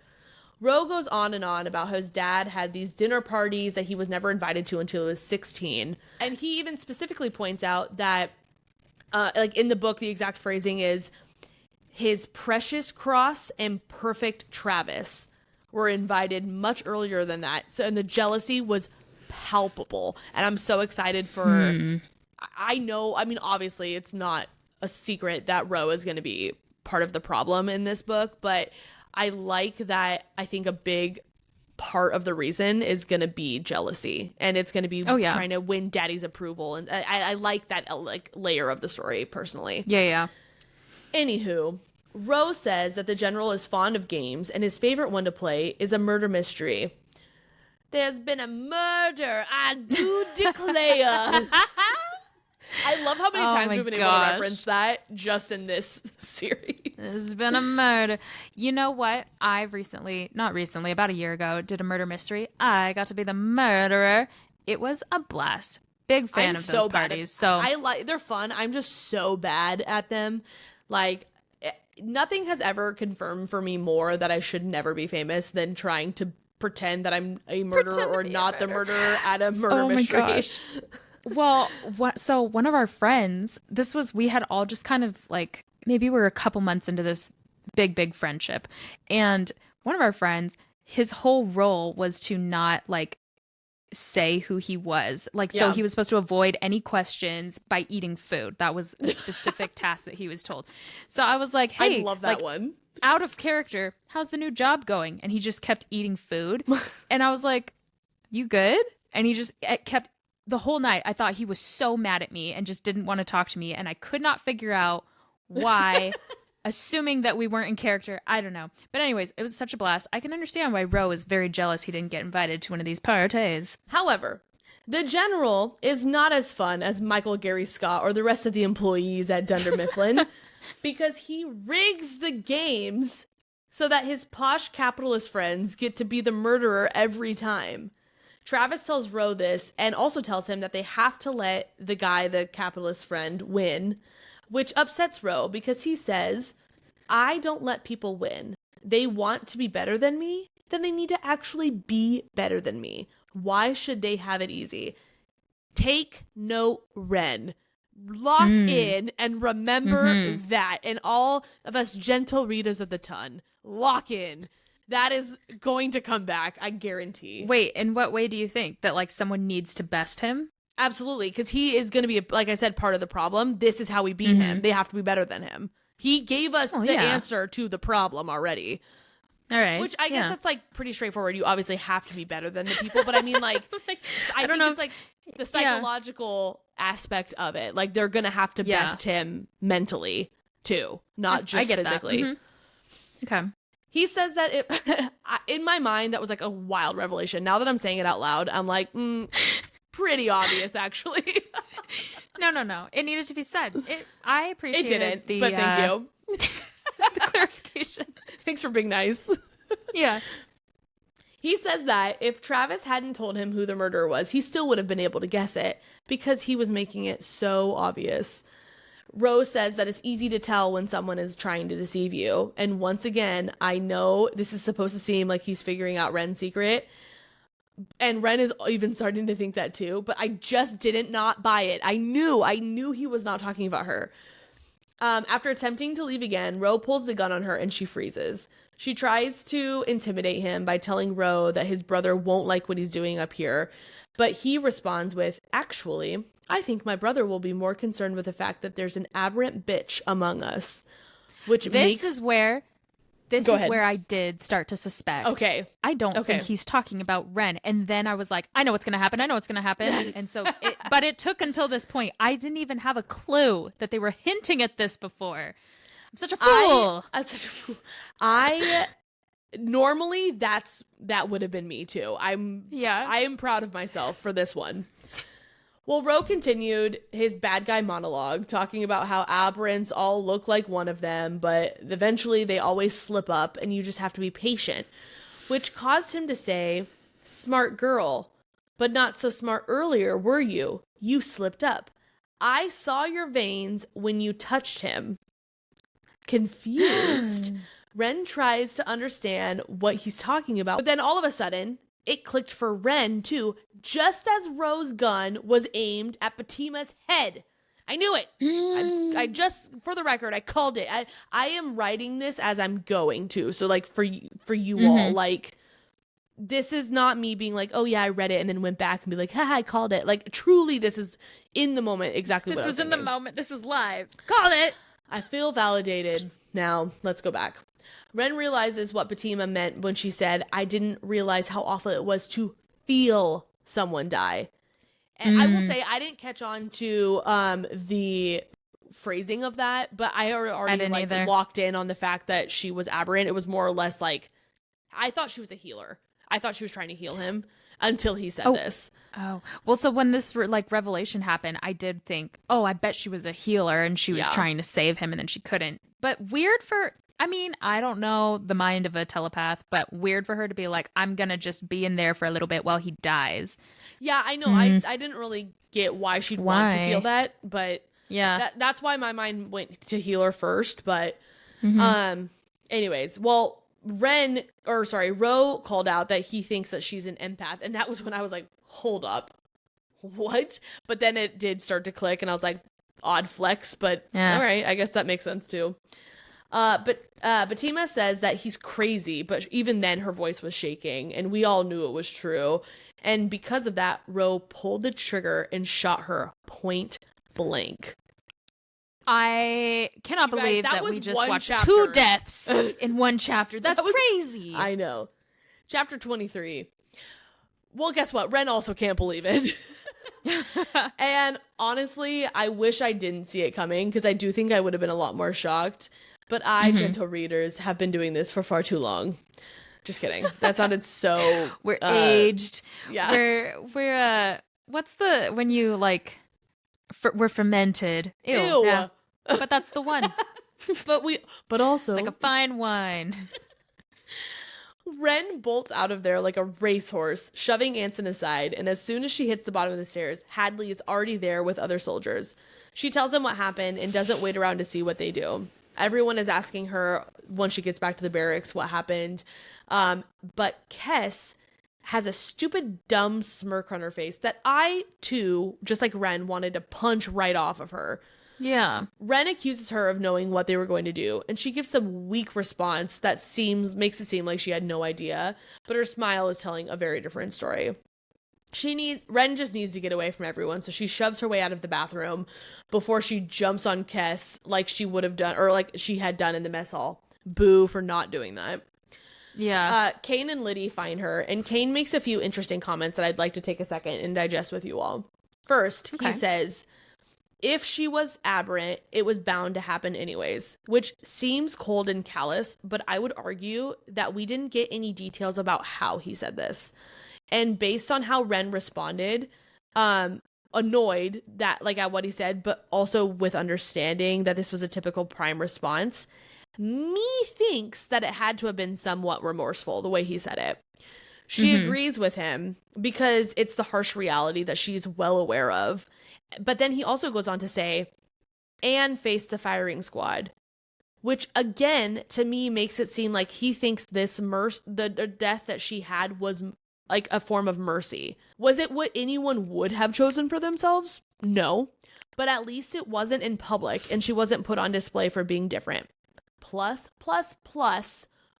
Ro goes on and on about how his dad had these dinner parties that he was never invited to until he was 16. And he even specifically points out that, like in the book, the exact phrasing is, his precious Cross and perfect Travis were invited much earlier than that. So, and the jealousy was palpable. And I'm so excited for, I know, I mean, obviously it's not a secret that Ro is going to be part of the problem in this book, but I like that. I think a big part of the reason is going to be jealousy, and it's going to be trying to win daddy's approval. And I like that layer of the story personally. Yeah. Anywho, Ro says that the general is fond of games, and his favorite one to play is a murder mystery. There's been a murder, I do declare. I love how many times we've been able to reference that just in this series. There's been a murder. You know what? I've about a year ago, did a murder mystery. I got to be the murderer. It was a blast. Big fan of those parties. They're fun. I'm just so bad at them. Like, nothing has ever confirmed for me more that I should never be famous than trying to pretend that I'm a murderer or not the murderer at a murder mystery. My gosh. Well, so one of our friends, we had all just kind of like, maybe we were a couple months into this big friendship. And one of our friends, his whole role was to not like say who he was. Like, so he was supposed to avoid any questions by eating food. That was a specific task that he was told. So I was like, hey, I love that one. Out of character, how's the new job going? And he just kept eating food. And I was like, you good? And he just kept the whole night. I thought he was so mad at me and just didn't want to talk to me. And I could not figure out why, assuming that we weren't in character. I don't know. But anyways, it was such a blast. I can understand why Ro is very jealous he didn't get invited to one of these parties. However, the general is not as fun as Michael Gary Scott or the rest of the employees at Dunder Mifflin because he rigs the games so that his posh capitalist friends get to be the murderer every time. Travis tells Ro this and also tells him that they have to let the guy, the capitalist friend, win, which upsets Ro because he says, I don't let people win. They want to be better than me, then they need to actually be better than me. Why should they have it easy? Take note, Wren. Lock in and remember that. And all of us gentle readers of the ton, lock in. That is going to come back, I guarantee. Wait, in what way do you think? That, like, someone needs to best him? Absolutely, because he is going to be, like I said, part of the problem. This is how we beat him. They have to be better than him. He gave us the answer to the problem already. All right. Which I guess that's, like, pretty straightforward. You obviously have to be better than the people. But I mean, like, I think it's, like, the psychological aspect of it. Like, they're going to have to best him mentally, too. Not just physically. Okay. He says that in my mind, that was like a wild revelation. Now that I'm saying it out loud, I'm like, pretty obvious, actually. No. It needed to be said. I appreciate it. Didn't, but thank you. The clarification. Thanks for being nice. Yeah. He says that if Travis hadn't told him who the murderer was, he still would have been able to guess it because he was making it so obvious. Rose says that it's easy to tell when someone is trying to deceive you. And once again, I know this is supposed to seem like he's figuring out Wren's secret. And Wren is even starting to think that too. But I just didn't not buy it. I knew he was not talking about her. After attempting to leave again, Ro pulls the gun on her and she freezes. She tries to intimidate him by telling Ro that his brother won't like what he's doing up here. But he responds with, actually, I think my brother will be more concerned with the fact that there's an aberrant bitch among us. This is where I did start to suspect. Okay. I don't think he's talking about Wren. And then I was like, I know what's going to happen. And so, but it took until this point. I didn't even have a clue that they were hinting at this before. I'm such a fool. I'm such a fool. Normally that would have been me too. I am proud of myself for this one. Well, Ro continued his bad guy monologue, talking about how aberrants all look like one of them, but eventually they always slip up and you just have to be patient, which caused him to say, smart girl, but not so smart earlier, were you? You slipped up. I saw your veins when you touched him. Confused, Wren tries to understand what he's talking about, but then all of a sudden, it clicked for Wren, too, just as Ro's gun was aimed at Fatima's head. I knew it. I just, for the record, I called it. I am writing this as I'm going to. So, like, for you all, like, this is not me being like, oh, yeah, I read it and then went back and be like, haha, I called it. Like, truly, this is in the moment exactly what I was thinking. This was in the moment. This was live. Called it. I feel validated. Now, let's go back. Wren realizes what Fatima meant when she said, I didn't realize how awful it was to feel someone die. And I will say, I didn't catch on to the phrasing of that, but I already like locked in on the fact that she was aberrant. It was more or less like, I thought she was a healer. I thought she was trying to heal him until he said this. Oh, well, so when this revelation happened, I did think, oh, I bet she was a healer and she was trying to save him and then she couldn't. But weird I mean, I don't know the mind of a telepath, but weird for her to be like, I'm going to just be in there for a little bit while he dies. Yeah, I know. I didn't really get why she'd want to feel that, but that's why my mind went to healer first. But anyways, well, Ro called out that he thinks that she's an empath. And that was when I was like, hold up. What? But then it did start to click and I was like, odd flex, but all right, I guess that makes sense too. But Batima says that he's crazy, but even then her voice was shaking and we all knew it was true. And because of that, Ro pulled the trigger and shot her point blank. I cannot believe that we just watched chapter. 2 deaths in one chapter. That's crazy. I know. Chapter 23. Well, guess what? Wren also can't believe it. And honestly, I wish I didn't see it coming because I do think I would have been a lot more shocked. But gentle readers, have been doing this for far too long. Just kidding. That sounded so... We're aged. Yeah. We're what's the... When you, like... we're fermented. Ew. Yeah. But that's the one. But also... Like a fine wine. Wren bolts out of there like a racehorse, shoving Anson aside, and as soon as she hits the bottom of the stairs, Hadley is already there with other soldiers. She tells them what happened and doesn't wait around to see what they do. Everyone is asking her, once she gets back to the barracks, what happened. But Kes has a stupid, dumb smirk on her face that I, too, just like Wren, wanted to punch right off of her. Yeah. Wren accuses her of knowing what they were going to do, and she gives some weak response that makes it seem like she had no idea, but her smile is telling a very different story. Wren just needs to get away from everyone, so she shoves her way out of the bathroom before she jumps on Kes like she would have done, or like she had done in the mess hall. Boo for not doing that. Yeah. Kaine and Liddy find her, and Kaine makes a few interesting comments that I'd like to take a second and digest with you all. First, he says, if she was aberrant, it was bound to happen anyways, which seems cold and callous, but I would argue that we didn't get any details about how he said this. And based on how Wren responded, annoyed that like at what he said, but also with understanding that this was a typical Prime response, me thinks that it had to have been somewhat remorseful the way he said it. She agrees with him because it's the harsh reality that she's well aware of. But then he also goes on to say, and face the firing squad, which again to me makes it seem like he thinks this the death that she had was like a form of mercy. Was it what anyone would have chosen for themselves? No. But at least it wasn't in public and she wasn't put on display for being different. Plus,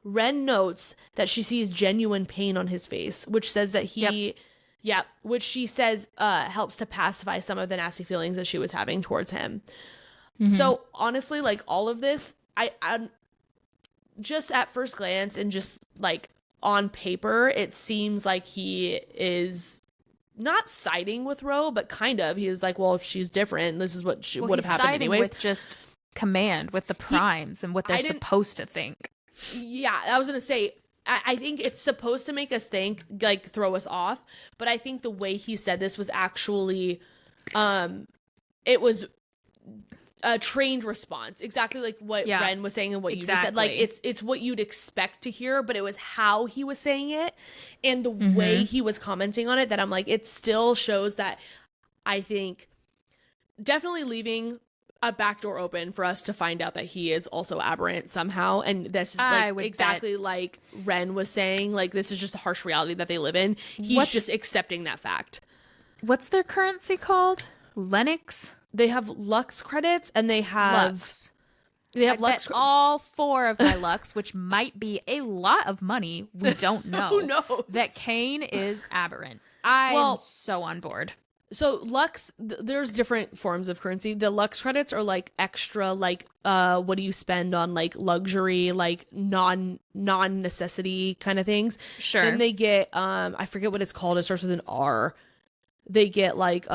Wren notes that she sees genuine pain on his face, which says that which she says helps to pacify some of the nasty feelings that she was having towards him. So honestly, like all of this, I just at first glance and just like on paper, it seems like he is not siding with Ro, but kind of. He was like, well, if she's different, this is what would have happened anyways. With just command, with the primes and what they're supposed to think. Yeah, I was going to say, I think it's supposed to make us think, like throw us off. But I think the way he said this was actually, it was a trained response, exactly like what Wren was saying and what you just said. Like it's what you'd expect to hear, but it was how he was saying it and the way he was commenting on it that I'm like, it still shows that I think definitely leaving a back door open for us to find out that he is also aberrant somehow. And this is like exactly like Wren was saying, like this is just the harsh reality that they live in. He's just accepting that fact. What's their currency called? Lennox? They have Lux credits and they have Lux. They have Lux. All 4 of my Lux, which might be a lot of money. We don't know. Who knows? That Kaine is aberrant. I'm so on board. So Lux, there's different forms of currency. The Lux credits are like extra, like what do you spend on like luxury, like non-necessity kind of things. Sure. Then they get I forget what it's called. It starts with an R. They get like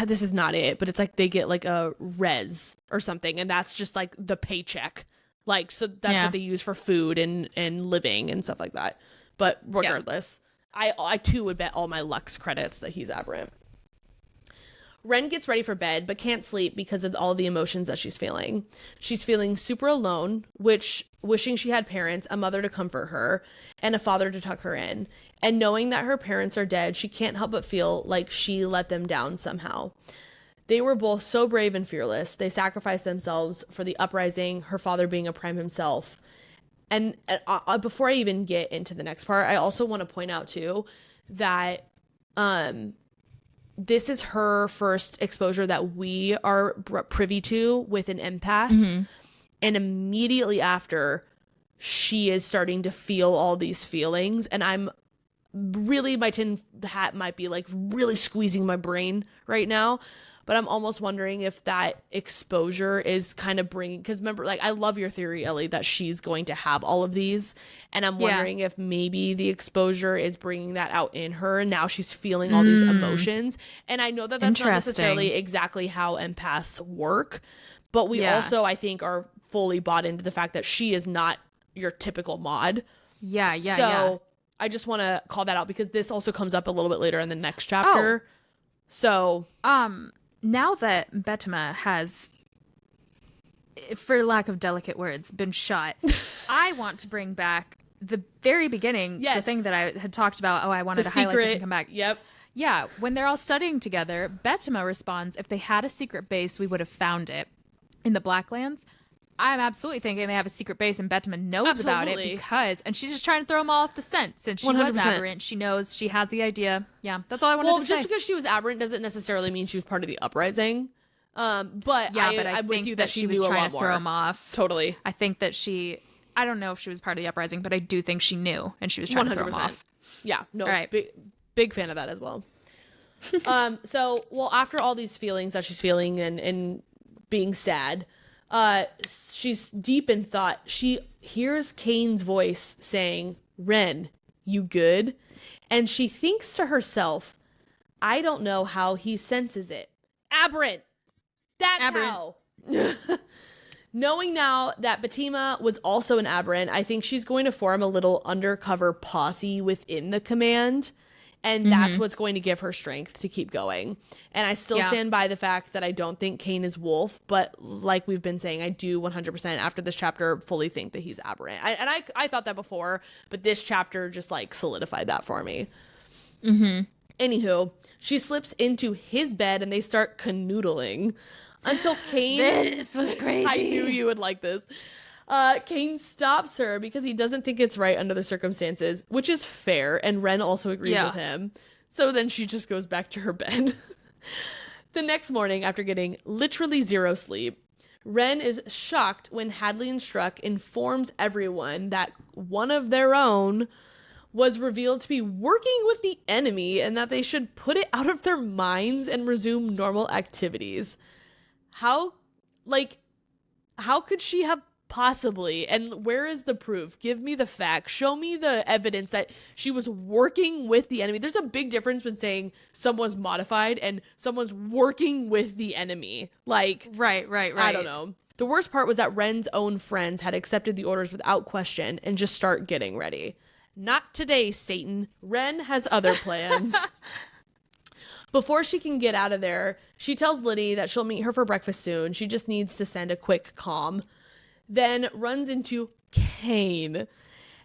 this is not it, but it's like they get like a res or something, and that's just like the paycheck. Like so that's what they use for food and living and stuff like that. But regardless. I too would bet all my Lux credits that he's aberrant. Wren gets ready for bed, but can't sleep because of all the emotions that she's feeling. She's feeling super alone, wishing she had parents, a mother to comfort her, and a father to tuck her in. And knowing that her parents are dead, she can't help but feel like she let them down somehow. They were both so brave and fearless. They sacrificed themselves for the uprising, her father being a prime himself. And before I even get into the next part, I also want to point out too that this is her first exposure that we are privy to with an empath. And immediately after, she is starting to feel all these feelings. And I'm really, my tin hat might be like really squeezing my brain right now. But I'm almost wondering if that exposure is kind of bringing, because remember, like, I love your theory, Ellie, that she's going to have all of these. And I'm wondering if maybe the exposure is bringing that out in her. And now she's feeling all these emotions. And I know that that's not necessarily exactly how empaths work. But we also, I think, are fully bought into the fact that she is not your typical mod. So I just want to call that out because this also comes up a little bit later in the next chapter. So now that Betema has, for lack of delicate words, been shot, I want to bring back the very beginning, the thing that I had talked about. I wanted to highlight this and come back. Yeah, when they're all studying together, Betema responds, if they had a secret base, we would have found it in the Blacklands. I'm absolutely thinking they have a secret base and Betema knows about it because, and she's just trying to throw them all off the scent. Since she 100%. Was Aberrant, she knows, she has the idea. Yeah, that's all I wanted to say. Well, just because she was Aberrant doesn't necessarily mean she was part of the uprising. But I'm with you that she was trying to throw them off. Totally. I think that I don't know if she was part of the uprising, but I do think she knew and she was trying 100%. To throw them off. Yeah, no, big fan of that as well. So after all these feelings that she's feeling and being sad, she's deep in thought. She hears Kaine's voice saying, Wren, you good? And she thinks to herself, I don't know how he senses it. Aberrant. That's Aberrant. How. Knowing now that Betema was also an Aberrant, I think she's going to form a little undercover posse within the command. And that's what's going to give her strength to keep going. And I still stand by the fact that I don't think Kaine is Wolf. But like we've been saying, I do 100% after this chapter fully think that he's Aberrant. I thought that before, but this chapter just like solidified that for me. Anywho, she slips into his bed and they start canoodling until Kaine. This was crazy. I knew you would like this. Kaine stops her because he doesn't think it's right under the circumstances, which is fair, and Wren also agrees with him. So then she just goes back to her bed. The next morning, after getting literally zero sleep, Wren is shocked when Hadley and Struck informs everyone that one of their own was revealed to be working with the enemy and that they should put it out of their minds and resume normal activities. How could she have possibly, and where is the proof? Give me the facts. Show me the evidence that she was working with the enemy. There's a big difference between saying someone's modified and someone's working with the enemy. Like, right. I don't know. The worst part was that Wren's own friends had accepted the orders without question and just start getting ready. Not today, Satan. Wren has other plans. Before she can get out of there, she tells Liddy that she'll meet her for breakfast soon. She just needs to send a quick comm. Then runs into Kaine.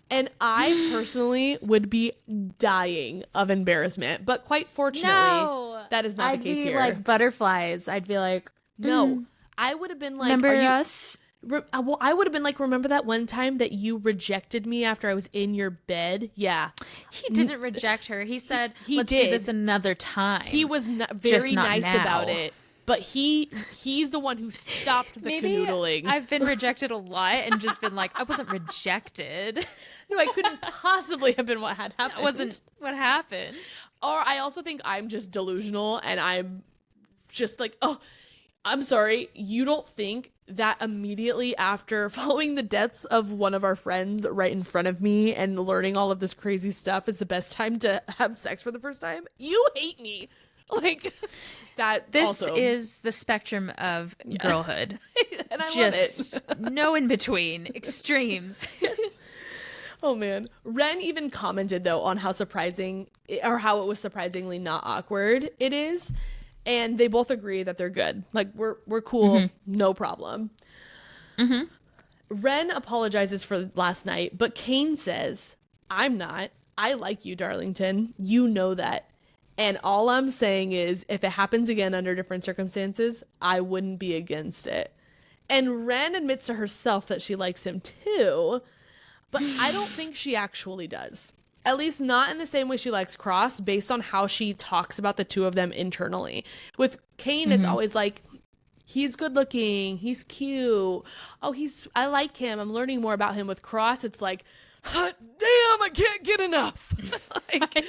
And I personally would be dying of embarrassment. But quite fortunately, that is not the case here. I'd be like butterflies. I'd be like, no. I would have been like, remember us? Well, I would have been like, remember that one time that you rejected me after I was in your bed? Yeah. He didn't reject her. He said, let's do this another time. He was very nice about it. But he's the one who stopped the canoodling. I've been rejected a lot and just been like, I wasn't rejected. No, I couldn't possibly have been what had happened. That wasn't what happened. Or I also think I'm just delusional and I'm just like, oh, I'm sorry. You don't think that immediately after following the deaths of one of our friends right in front of me and learning all of this crazy stuff is the best time to have sex for the first time? You hate me. Like that. This is the spectrum of girlhood. And I just love it. No in between, extremes. Oh man. Wren even commented though on how surprising, or how it was surprisingly not awkward it is. And they both agree that they're good. Like we're cool, no problem. Wren apologizes for last night, but Kaine says, I'm not. I like you, Darlington. You know that. And all I'm saying is, if it happens again under different circumstances, I wouldn't be against it. And Wren admits to herself that she likes him too. But I don't think she actually does. At least not in the same way she likes Cross, based on how she talks about the two of them internally. With Kaine, it's always like, he's good looking, he's cute, I like him, I'm learning more about him. With Cross, it's like, hot damn, I can't get enough. Like,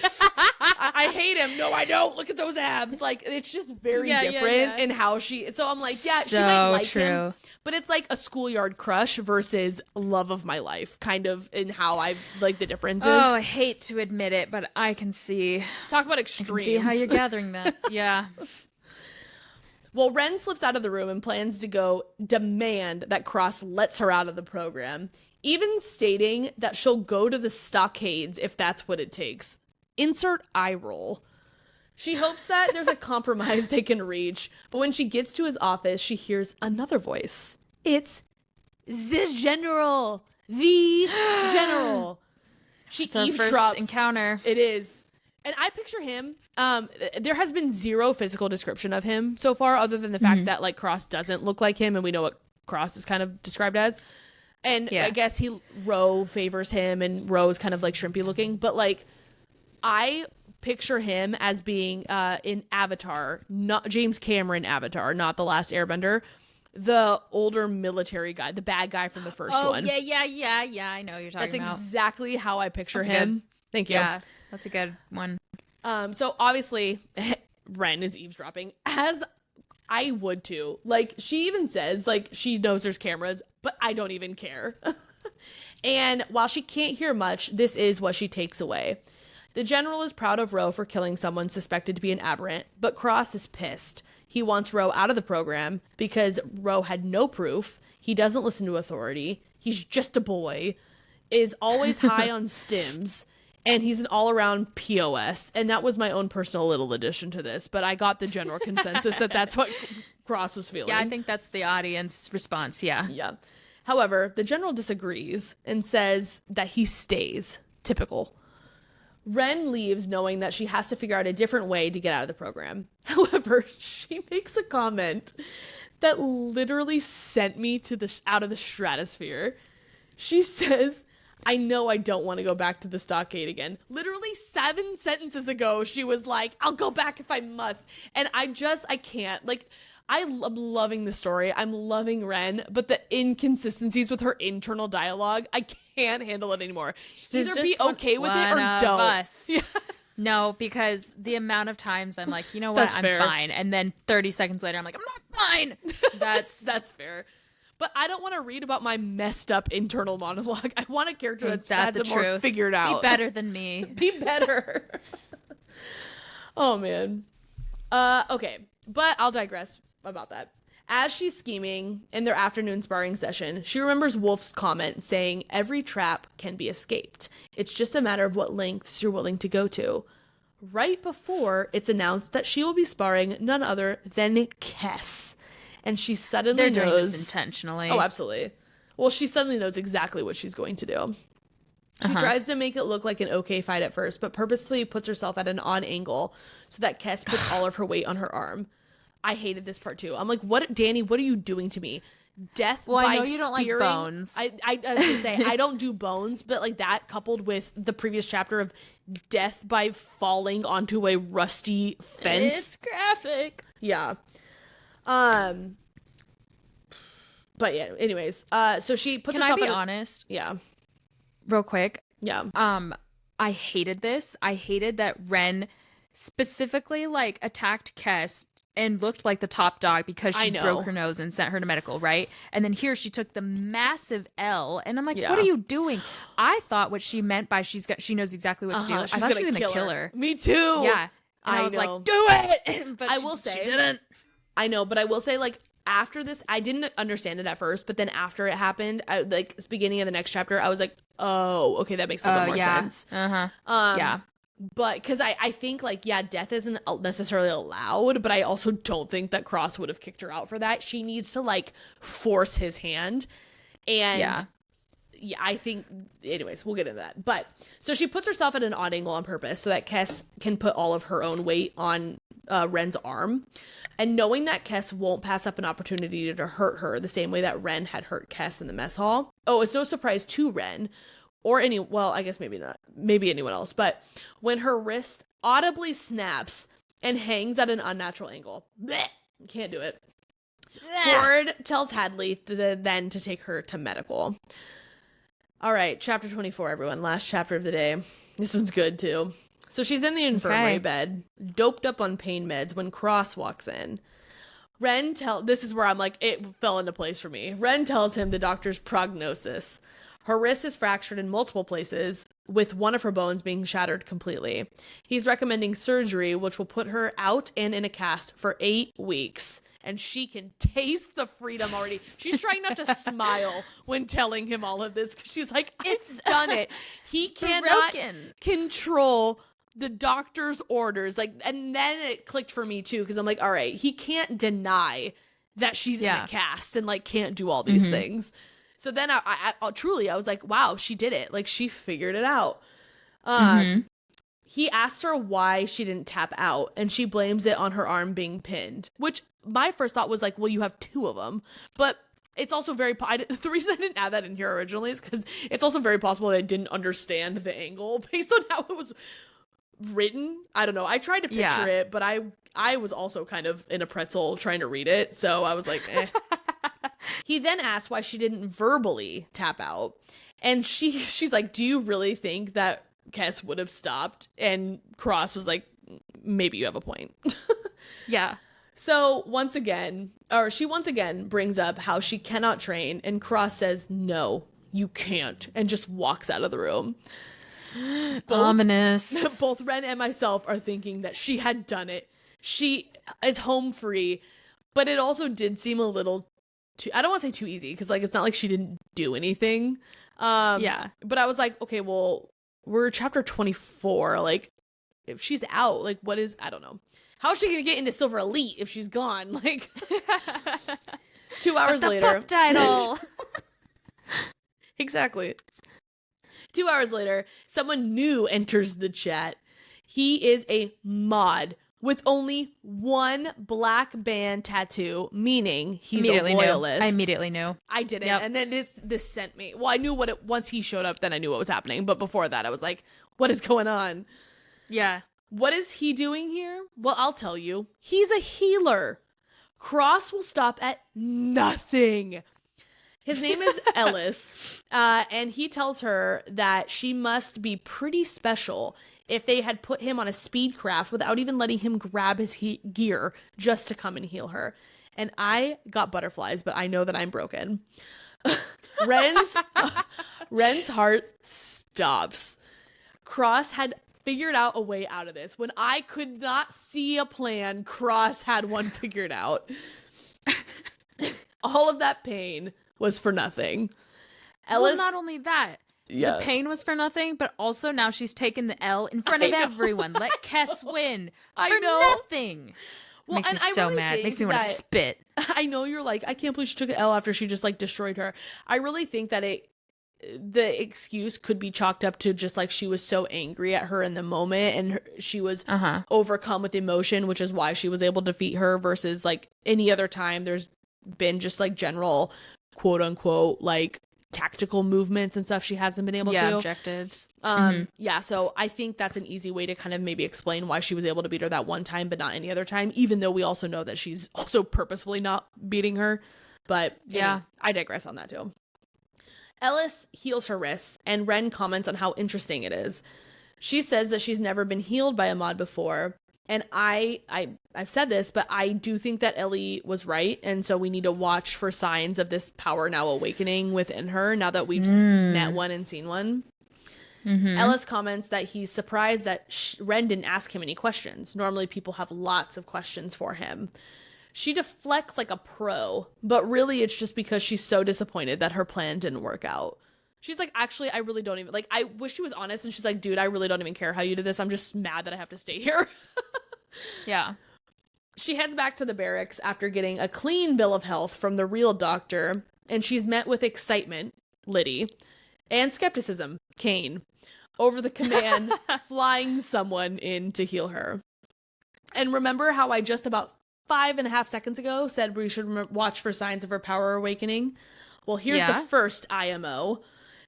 I hate him. No, I don't. Look at those abs. Like, it's just very different in how she. So I'm like, she might like him, but it's like a schoolyard crush versus love of my life, kind of in how I like the differences. Oh, I hate to admit it, but I can see. Talk about extremes. I can see how you're gathering that. Yeah. Well, Wren slips out of the room and plans to go demand that Cross lets her out of the program, even stating that she'll go to the stockades if that's what it takes. Insert eye roll. She hopes that there's a compromise they can reach, but when she gets to his office, she hears another voice. It's the general. The general. She It's our first encounter. It is. And I picture him, there has been zero physical description of him so far, other than the fact that, like, Cross doesn't look like him, and we know what Cross is kind of described as. And I guess Ro favors him, and Ro's kind of, like, shrimpy looking. But, like, I picture him as being in Avatar, not James Cameron Avatar, not The Last Airbender, the older military guy, the bad guy from the first one. Oh, yeah, I know what you're talking about. That's exactly how I picture him. Good. Thank you. Yeah. That's a good one. So obviously, Wren is eavesdropping, as I would too. Like, she even says, like, she knows there's cameras, but I don't even care. And while she can't hear much, this is what she takes away. The general is proud of Ro for killing someone suspected to be an Aberrant, but Cross is pissed. He wants Ro out of the program because Ro had no proof. He doesn't listen to authority. He's just a boy, is always high on stims. And he's an all-around POS. And that was my own personal little addition to this. But I got the general consensus that that's what Cross was feeling. Yeah, I think that's the audience response, yeah. Yeah. However, the general disagrees and says that he stays. Typical. Wren leaves knowing that she has to figure out a different way to get out of the program. However, she makes a comment that literally sent me to out of the stratosphere. She says, I know I don't want to go back to the stockade again. Literally 7 sentences ago, she was like, I'll go back if I must. And I can't. Like, I'm loving the story. I'm loving Wren, but the inconsistencies with her internal dialogue, I can't handle it anymore. Either be okay with it or don't. Yeah. No, because the amount of times I'm like, you know what, I'm fine. And then 30 seconds later, I'm like, I'm not fine. That's fair. But I don't want to read about my messed up internal monologue. I want a character that's has it more figured out. Be better than me. Be better. Oh, man. Okay. But I'll digress about that. As she's scheming in their afternoon sparring session, she remembers Wolf's comment saying, every trap can be escaped. It's just a matter of what lengths you're willing to go to. Right before it's announced that she will be sparring none other than Kes. And she suddenly knows. They're doing this intentionally. Oh, absolutely. Well, she suddenly knows exactly what she's going to do. She tries to make it look like an okay fight at first, but purposefully puts herself at an odd angle so that Kes puts all of her weight on her arm. I hated this part too. I'm like, what, Danny, what are you doing to me? Death by I know you don't spearing. like bones. I was gonna say, I don't do bones, but like that coupled with the previous chapter of death by falling onto a rusty fence. It's graphic. Yeah. But yeah, anyways, so she puts herself Can I be honest? Yeah. Real quick. Yeah. I hated this. I hated that Wren specifically like attacked Kes and looked like the top dog because she broke her nose and sent her to medical, right? And then here she took the massive L, and I'm like, what are you doing? I thought what she meant by she knows exactly what to do. I thought she was gonna kill her. Me too. Yeah. And I was like, do it. But I will say she didn't. I know, but I will say, like, after this, I didn't understand it at first, but then after it happened, like, beginning of the next chapter, I was like, oh, okay, that makes a little more sense. Yeah. But because I think, like, yeah, death isn't necessarily allowed, but I also don't think that Cross would have kicked her out for that. She needs to, like, force his hand. And yeah, I think, anyways, we'll get into that. But so she puts herself at an odd angle on purpose so that Kes can put all of her own weight on Wren's arm. And knowing that Kes won't pass up an opportunity to hurt her the same way that Wren had hurt Kes in the mess hall. Oh, it's no surprise to Wren or I guess maybe not, maybe anyone else, but when her wrist audibly snaps and hangs at an unnatural angle. Blech, can't do it. Ford tells Hadley then to take her to medical. All right, chapter 24, everyone. Last chapter of the day. This one's good, too. So she's in the infirmary bed, doped up on pain meds when Cross walks in. This is where I'm like, it fell into place for me. Wren tells him the doctor's prognosis. Her wrist is fractured in multiple places, with one of her bones being shattered completely. He's recommending surgery, which will put her out and in a cast for 8 weeks. And she can taste the freedom already. She's trying not to smile when telling him all of this, because she's like, I've done it. He cannot control the doctor's orders. Like, and then it clicked for me too, because I'm like, all right, he can't deny that she's in a cast and like can't do all these things. So then I was like, wow, she did it. Like, she figured it out. He asked her why she didn't tap out, and she blames it on her arm being pinned, which my first thought was like, well, you have 2 of them. But it's also the reason I didn't add that in here originally is because it's also very possible that I didn't understand the angle based on how it was written. I don't know. I tried to picture it, but I was also kind of in a pretzel trying to read it. So I was like, eh. He then asked why she didn't verbally tap out. And she's like, do you really think that Kes would have stopped? And Cross was like, maybe you have a point. Yeah. So she once again brings up how she cannot train, and Cross says, no, you can't, and just walks out of the room. Ominous. Both Wren and myself are thinking that she had done it. She is home free, but it also did seem a little too, I don't want to say too easy, because like it's not like she didn't do anything. But I was like, okay, well, we're chapter 24. Like, if she's out, like, I don't know. How is she gonna get into Silver Elite if she's gone? Like, 2 hours later. Pop title. Exactly. 2 hours later, someone new enters the chat. He is a mod with only 1 black band tattoo, meaning he's a loyalist. I immediately knew. I didn't. Yep. And then this sent me. Well, I knew once he showed up, then I knew what was happening. But before that, I was like, what is going on? Yeah. What is he doing here? Well, I'll tell you. He's a healer. Cross will stop at nothing. His name is Ellis, and he tells her that she must be pretty special if they had put him on a speed craft without even letting him grab his gear just to come and heal her. And I got butterflies, but I know that I'm broken. Wren's heart stops. Cross had figured out a way out of this. When I could not see a plan, Cross had one figured out. All of that pain was for nothing. Well, not only that, the pain was for nothing, but also now she's taken the L in front of everyone. Let Kes win for nothing. Well, makes me so really mad. Makes me want to spit. I know you're like, I can't believe she took an L after she just like destroyed her. I really think that the excuse could be chalked up to just like she was so angry at her in the moment, and she was overcome with emotion, which is why she was able to defeat her, versus like any other time there's been just like general quote unquote like tactical movements and stuff she hasn't been able to. Objectives. So I think that's an easy way to kind of maybe explain why she was able to beat her that one time but not any other time, even though we also know that she's also purposefully not beating her. But I digress on that too. Ellis heals her wrists, and Wren comments on how interesting it is. She says that she's never been healed by a mod before, and I've said this, but I do think that Ellie was right, and so we need to watch for signs of this power now awakening within her, now that we've met one and seen one. Ellis comments that he's surprised that Wren didn't ask him any questions. Normally people have lots of questions for him. She deflects like a pro, but really it's just because she's so disappointed that her plan didn't work out. She's like, actually, I really don't even, like, I wish she was honest, and she's like, dude, I really don't even care how you did this. I'm just mad that I have to stay here. Yeah. She heads back to the barracks after getting a clean bill of health from the real doctor, and she's met with excitement, Liddy, and skepticism, Kaine, over the command flying someone in to heal her. And remember how I just about 5.5 seconds ago said we should watch for signs of her power awakening? Well, here's the first IMO.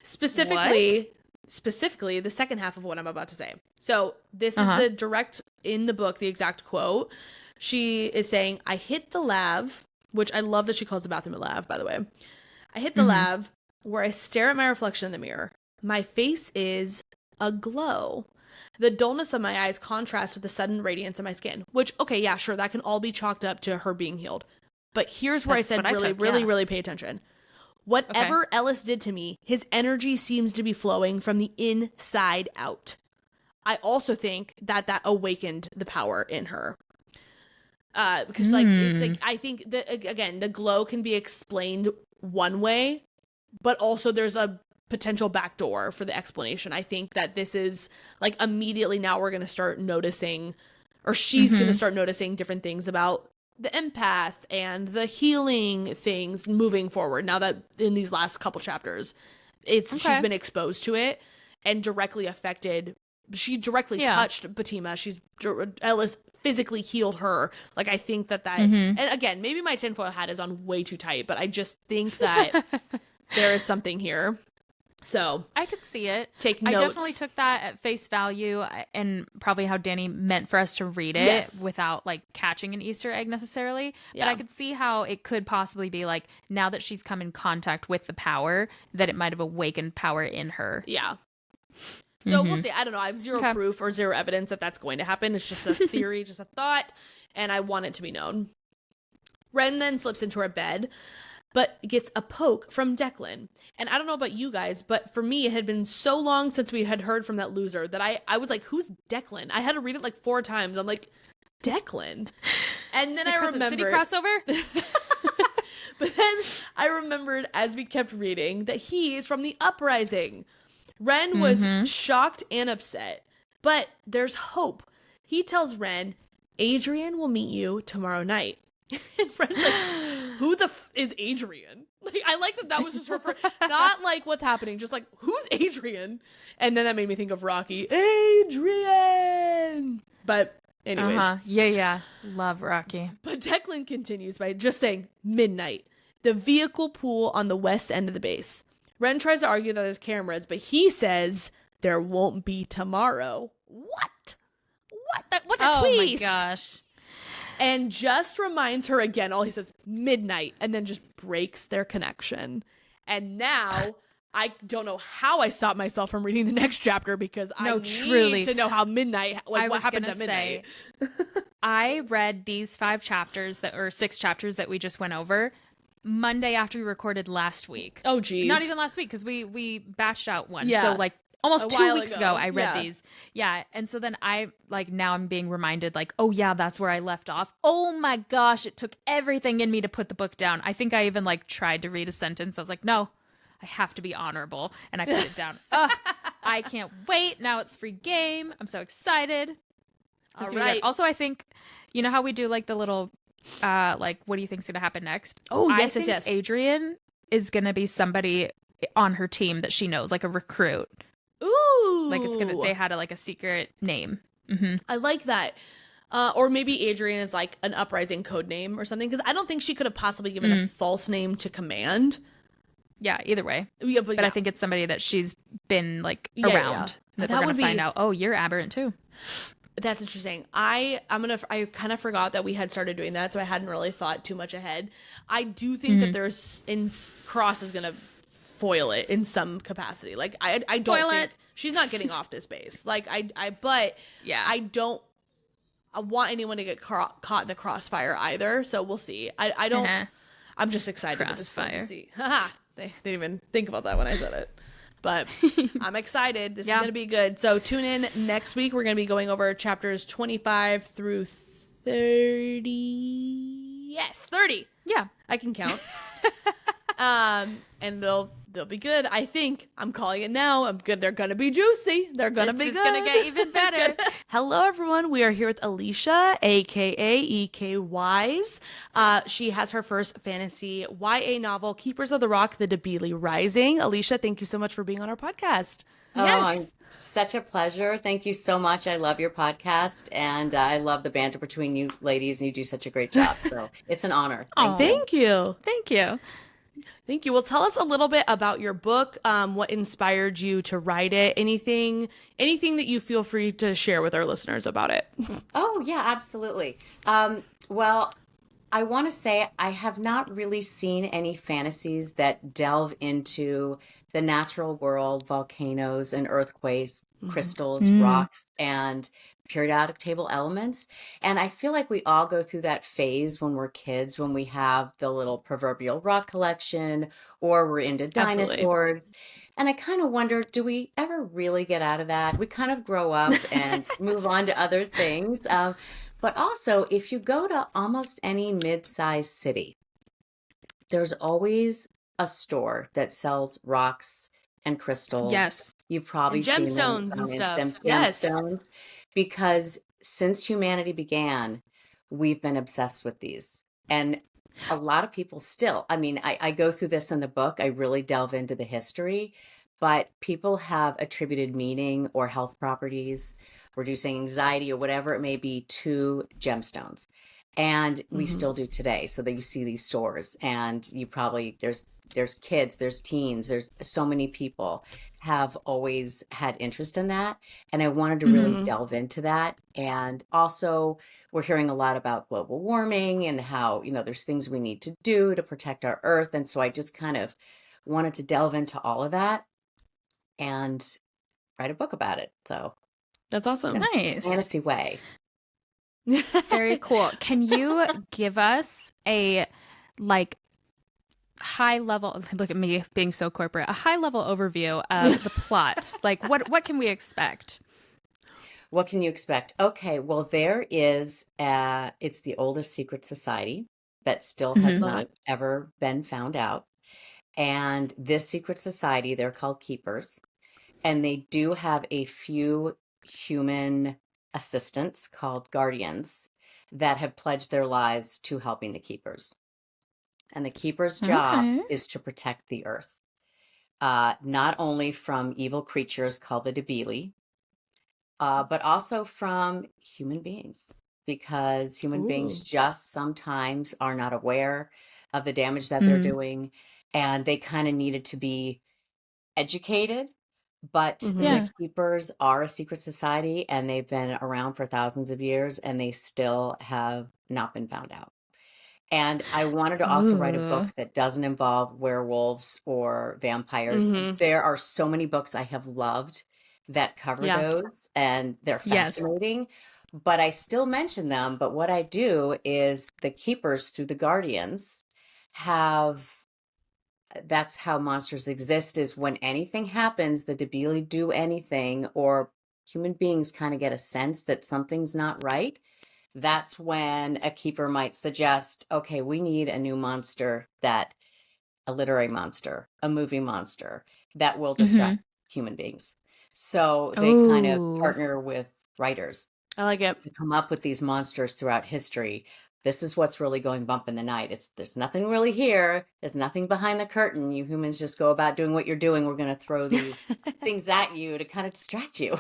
Specifically, specifically the second half of what I'm about to say. So this is the direct, in the book, the exact quote. She is saying, I hit the lav, which I love that she calls the bathroom a lav, by the way. I hit the lav where I stare at my reflection in the mirror. My face is aglow. The dullness of my eyes contrasts with the sudden radiance of my skin, which, okay, yeah, sure, that can all be chalked up to her being healed. But here's where I said really pay attention. Whatever Ellis did to me, his energy seems to be flowing from the inside out. I also think that awakened the power in her. Because like it's like, I think that again, the glow can be explained one way, but also there's a potential backdoor for the explanation. I think that this is like immediately now we're going to start noticing, or she's going to start noticing different things about the empath and the healing things moving forward. Now that in these last couple chapters, she's been exposed to it and directly affected. She directly touched Batima. Ellis physically healed her. Like, I think that and again, maybe my tinfoil hat is on way too tight, but I just think that there is something here. So I could see it. Take notes. I definitely took that at face value, and probably how Danny meant for us to read it without like catching an Easter egg necessarily. Yeah. But I could see how it could possibly be like, now that she's come in contact with the power, that it might have awakened power in her. Yeah. So we'll see. I don't know. I have zero proof or zero evidence that that's going to happen. It's just a theory, just a thought, and I want it to be known. Wren then slips into her bed, but gets a poke from Declan. And I don't know about you guys, but for me, it had been so long since we had heard from that loser that I was like, who's Declan? I had to read it like 4 times. I'm like, Declan? And then I remembered. City crossover? But then I remembered as we kept reading that he is from the Uprising. Wren was shocked and upset, but there's hope. He tells Wren, Aidrenne will meet you tomorrow night. And Wren's like, who the is Aidrenne? Like, I like that was just her first, not like what's happening, just like, who's Aidrenne? And then that made me think of Rocky. Aidrenne! But anyways. Yeah. Love Rocky. But Declan continues by just saying, midnight. The vehicle pool on the west end of the base. Wren tries to argue that there's cameras, but he says there won't be tomorrow. What? What a twist! Oh my gosh. And just reminds her again, all he says, midnight, and then just breaks their connection. And now, I don't know how I stopped myself from reading the next chapter because I need to know how midnight, like what happens at midnight. I read these 5 chapters or 6 chapters that we just went over Monday after we recorded last week. Oh, geez. Not even last week, because we batched out one. Yeah. So like almost 2 weeks ago, I read these. Yeah. And so then now I'm being reminded like, oh yeah, that's where I left off. Oh my gosh, it took everything in me to put the book down. I think I even like tried to read a sentence. I was like, no, I have to be honorable. And I put it down. I can't wait. Now it's free game. I'm so excited. All right. Also, I think, you know how we do like the little, like, what do you think's going to happen next? Oh, yes. Aidrenne is going to be somebody on her team that she knows, like a recruit. Ooh. Like they had a secret name. I like that. Or maybe Aidrenne is like an Uprising code name or something, because I don't think she could have possibly given a false name to Command. Yeah, either way. Yeah, but I think it's somebody that she's been like around that we're going to find out. Oh, you're Aberrant too. That's interesting. I kind of forgot that we had started doing that, so I hadn't really thought too much ahead. I do think that there's Cross is gonna foil it in some capacity. Like I don't think she's not getting off this base. Like I don't want anyone to get caught in the crossfire either. So we'll see. I don't. I'm just excited at this point to see. Haha. They didn't even think about that when I said it. But I'm excited. This is going to be good. So tune in next week. We're going to be going over chapters 25 through 30. Yes, 30. Yeah. I can count. And they'll be good. I think I'm calling it now. I'm good. They're going to be juicy. They're going to be good. It's going to get even better. Hello, everyone. We are here with Alicia, a.k.a. E.K. Wise. She has her first fantasy YA novel, Keepers of the Rock, The Debilis Rising. Alicia, thank you so much for being on our podcast. Oh, yes. Such a pleasure. Thank you so much. I love your podcast, and I love the banter between you ladies, and you do such a great job. So it's an honor. Thank you. Thank you. Thank you. Well, tell us a little bit about your book. What inspired you to write it? Anything that you feel free to share with our listeners about it. Oh, yeah, absolutely. Well, I want to say I have not really seen any fantasies that delve into the natural world, volcanoes and earthquakes, Mhm. crystals, Mm. rocks, and periodic table elements. And I feel like we all go through that phase when we're kids, when we have the little proverbial rock collection or we're into Absolutely. dinosaurs. And I kind of wonder, do we ever really get out of that? We kind of grow up and move on to other things. But also, if you go to almost any mid-sized city, there's always a store that sells rocks and crystals. Yes. You've And probably seen them gemstones on and stuff. them Yes. gemstones, because since humanity began, we've been obsessed with these. And a lot of people still, I mean, I go through this in the book, I really delve into the history, but people have attributed meaning or health properties, reducing anxiety or whatever it may be, to gemstones. And we Hmm. still do today. So that you see these stores, and you probably there's kids, there's teens, there's so many people have always had interest in that. And I wanted to really Hmm. delve into that. And also, we're hearing a lot about global warming and how, there's things we need to do to protect our earth. And so I just kind of wanted to delve into all of that and write a book about it. So, That's in a awesome. Nice. fantasy way. Very cool. Can you give us a like high level, look at me being so corporate, a high level overview of the plot? Like what can we expect? What can you expect? Okay, well, there is, it's the oldest secret society that still has Hmm. Love not it. ever been found out. And this secret society, they're called keepers, and they do have a few human assistants called guardians that have pledged their lives to helping the keepers. And the keeper's job Okay. is to protect the earth, not only from evil creatures called the Debili, but also from human beings, because human beings Ooh. just sometimes are not aware of the damage that they're Mm. doing, and they kind of needed to be educated. But Hmm. the Yeah. keepers are a secret society, and they've been around for thousands of years, and they still have not been found out. And I wanted to also write a Ooh. book that doesn't involve werewolves or vampires. Hmm. There are so many books I have loved that cover Yeah. those, and they're Yes. fascinating, but I still mention them. But what I do is the keepers, through the guardians, have that's how monsters exist, is when anything happens, the Debili do anything, or human beings kind of get a sense that something's not right. That's when a keeper might suggest, okay, we need a new monster, that a literary monster, a movie monster that will Hmm. distract human beings. So they kind of Oh. partner with writers I like it. to come up with these monsters throughout history. This is what's really going bump in the night. There's nothing really here. There's nothing behind the curtain. You humans just go about doing what you're doing. We're going to throw these things at you to kind of distract you.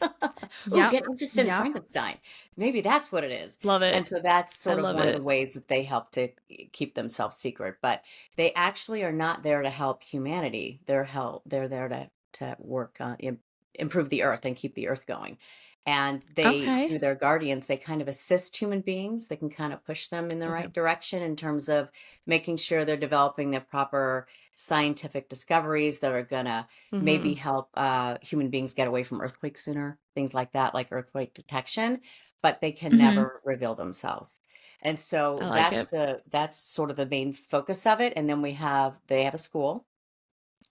Oh, Yep. get interested in Yep. Frankenstein. Maybe that's what it is. Love And it. so that's I sort of love one of the it. ways that they help to keep themselves secret. But they actually are not there to help humanity. They're there to work on improve the earth and keep the earth going. And they, Okay. through their guardians, they kind of assist human beings. They can kind of push them in the Okay. right direction in terms of making sure they're developing the proper scientific discoveries that are gonna maybe Hmm. help human beings get away from earthquakes sooner, things like that, like earthquake detection, but they can Hmm. never reveal themselves. And so I like it. that's sort of the main focus of it. And then they have a school,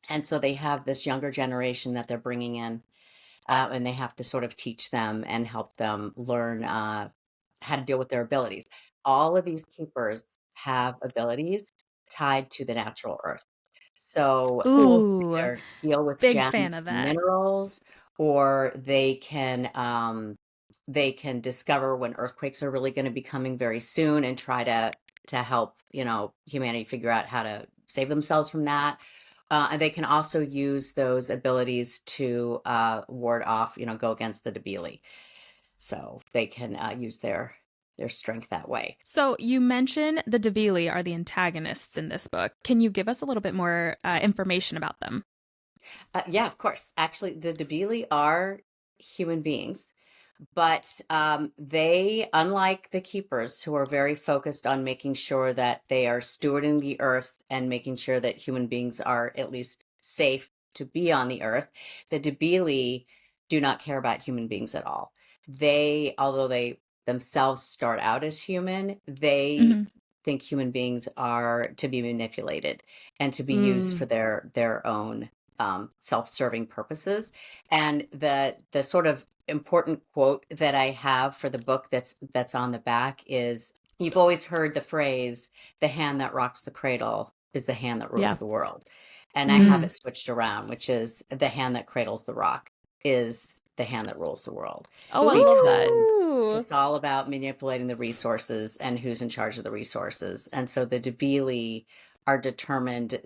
and so they have this younger generation that they're bringing in, and they have to sort of teach them and help them learn how to deal with their abilities. All of these keepers have abilities tied to the natural earth. So Cool. Ooh. either heal with Big fan gems of and that. minerals, or they can discover when earthquakes are really going to be coming very soon and try to help, humanity figure out how to save themselves from that. And they can also use those abilities to ward off, go against the Debili. So they can use their strength that way. So you mentioned the Debili are the antagonists in this book. Can you give us a little bit more information about them? Yeah, of course. Actually, the Debili are human beings, but they, unlike the keepers, who are very focused on making sure that they are stewarding the earth and making sure that human beings are at least safe to be on the earth, the Debili do not care about human beings at all. They, although they themselves start out as human, they think human beings are to be manipulated and to be used for their own self-serving purposes. And the sort of important quote that I have for the book that's on the back is, you've always heard the phrase, the hand that rocks the cradle is the hand that rules the world. And I have it switched around, which is, the hand that cradles the rock is the hand that rules the world. Oh, I love that. It's all about manipulating the resources and who's in charge of the resources. And so the Debili are determined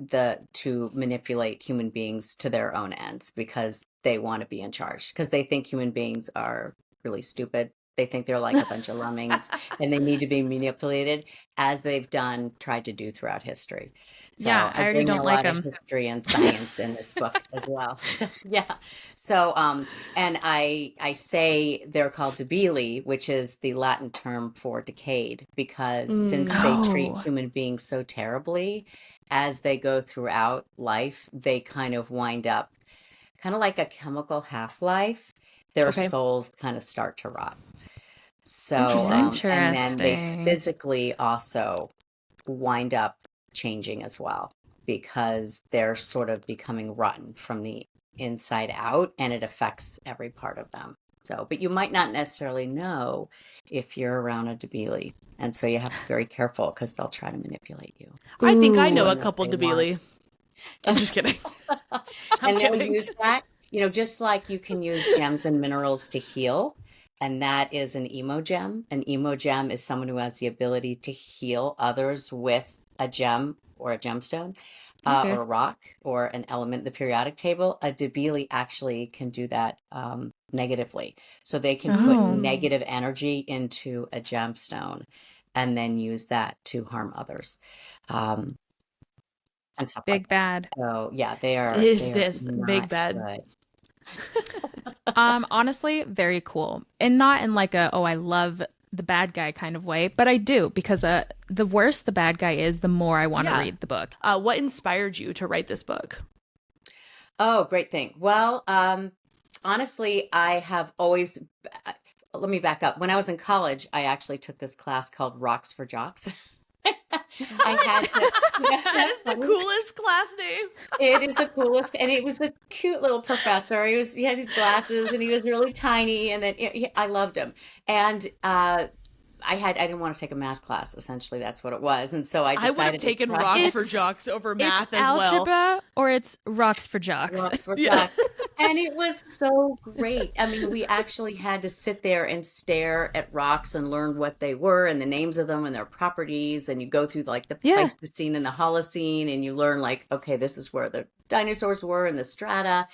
to manipulate human beings to their own ends, because they want to be in charge, because they think human beings are really stupid. They think they're like a bunch of lemmings and they need to be manipulated, as they've tried to do throughout history. So yeah, I already bring don't a like lot them. of history and science in this book as well. So yeah. So and I say they're called Debili, which is the Latin term for decayed, because since they treat human beings so terribly, as they go throughout life, they kind of wind up kind of like a chemical half-life. Their souls kind of start to rot. So, and then they physically also wind up changing as well, because they're sort of becoming rotten from the inside out, and it affects every part of them. So, but you might not necessarily know if you're around a Debili. And so you have to be very careful, because they'll try to manipulate you. I think I know a couple Debili. I'm just kidding. And they'll use that, just like you can use gems and minerals to heal. And that is an emo gem. An emo gem is someone who has the ability to heal others with a gem or a gemstone, or a rock, or an element in the periodic table. A Debili actually can do that negatively. So they can put negative energy into a gemstone and then use that to harm others. And stuff Big like bad. that. So yeah, they are. Big bad? Good. Honestly, very cool. And not in like I love the bad guy kind of way, but I do, because the worse the bad guy is, the more I want to read the book. What inspired you to write this book? Oh, great thing. Well, honestly, I have always, let me back up. When I was in college, I actually took this class called Rocks for Jocks. I had to. That is the coolest class name. It is the coolest, and it was the cute little professor. He had these glasses, and he was really tiny, and then I loved him. And I didn't want to take a math class. Essentially, that's what it was. And so I decided would have taken Rocks for Jocks over math as well. It's algebra, or it's Rocks for Jocks. Rocks for Jocks. And it was so great. I mean, we actually had to sit there and stare at rocks and learn what they were and the names of them and their properties. And you go through like the Pleistocene and the Holocene, and you learn like, okay, this is where the dinosaurs were and the strata.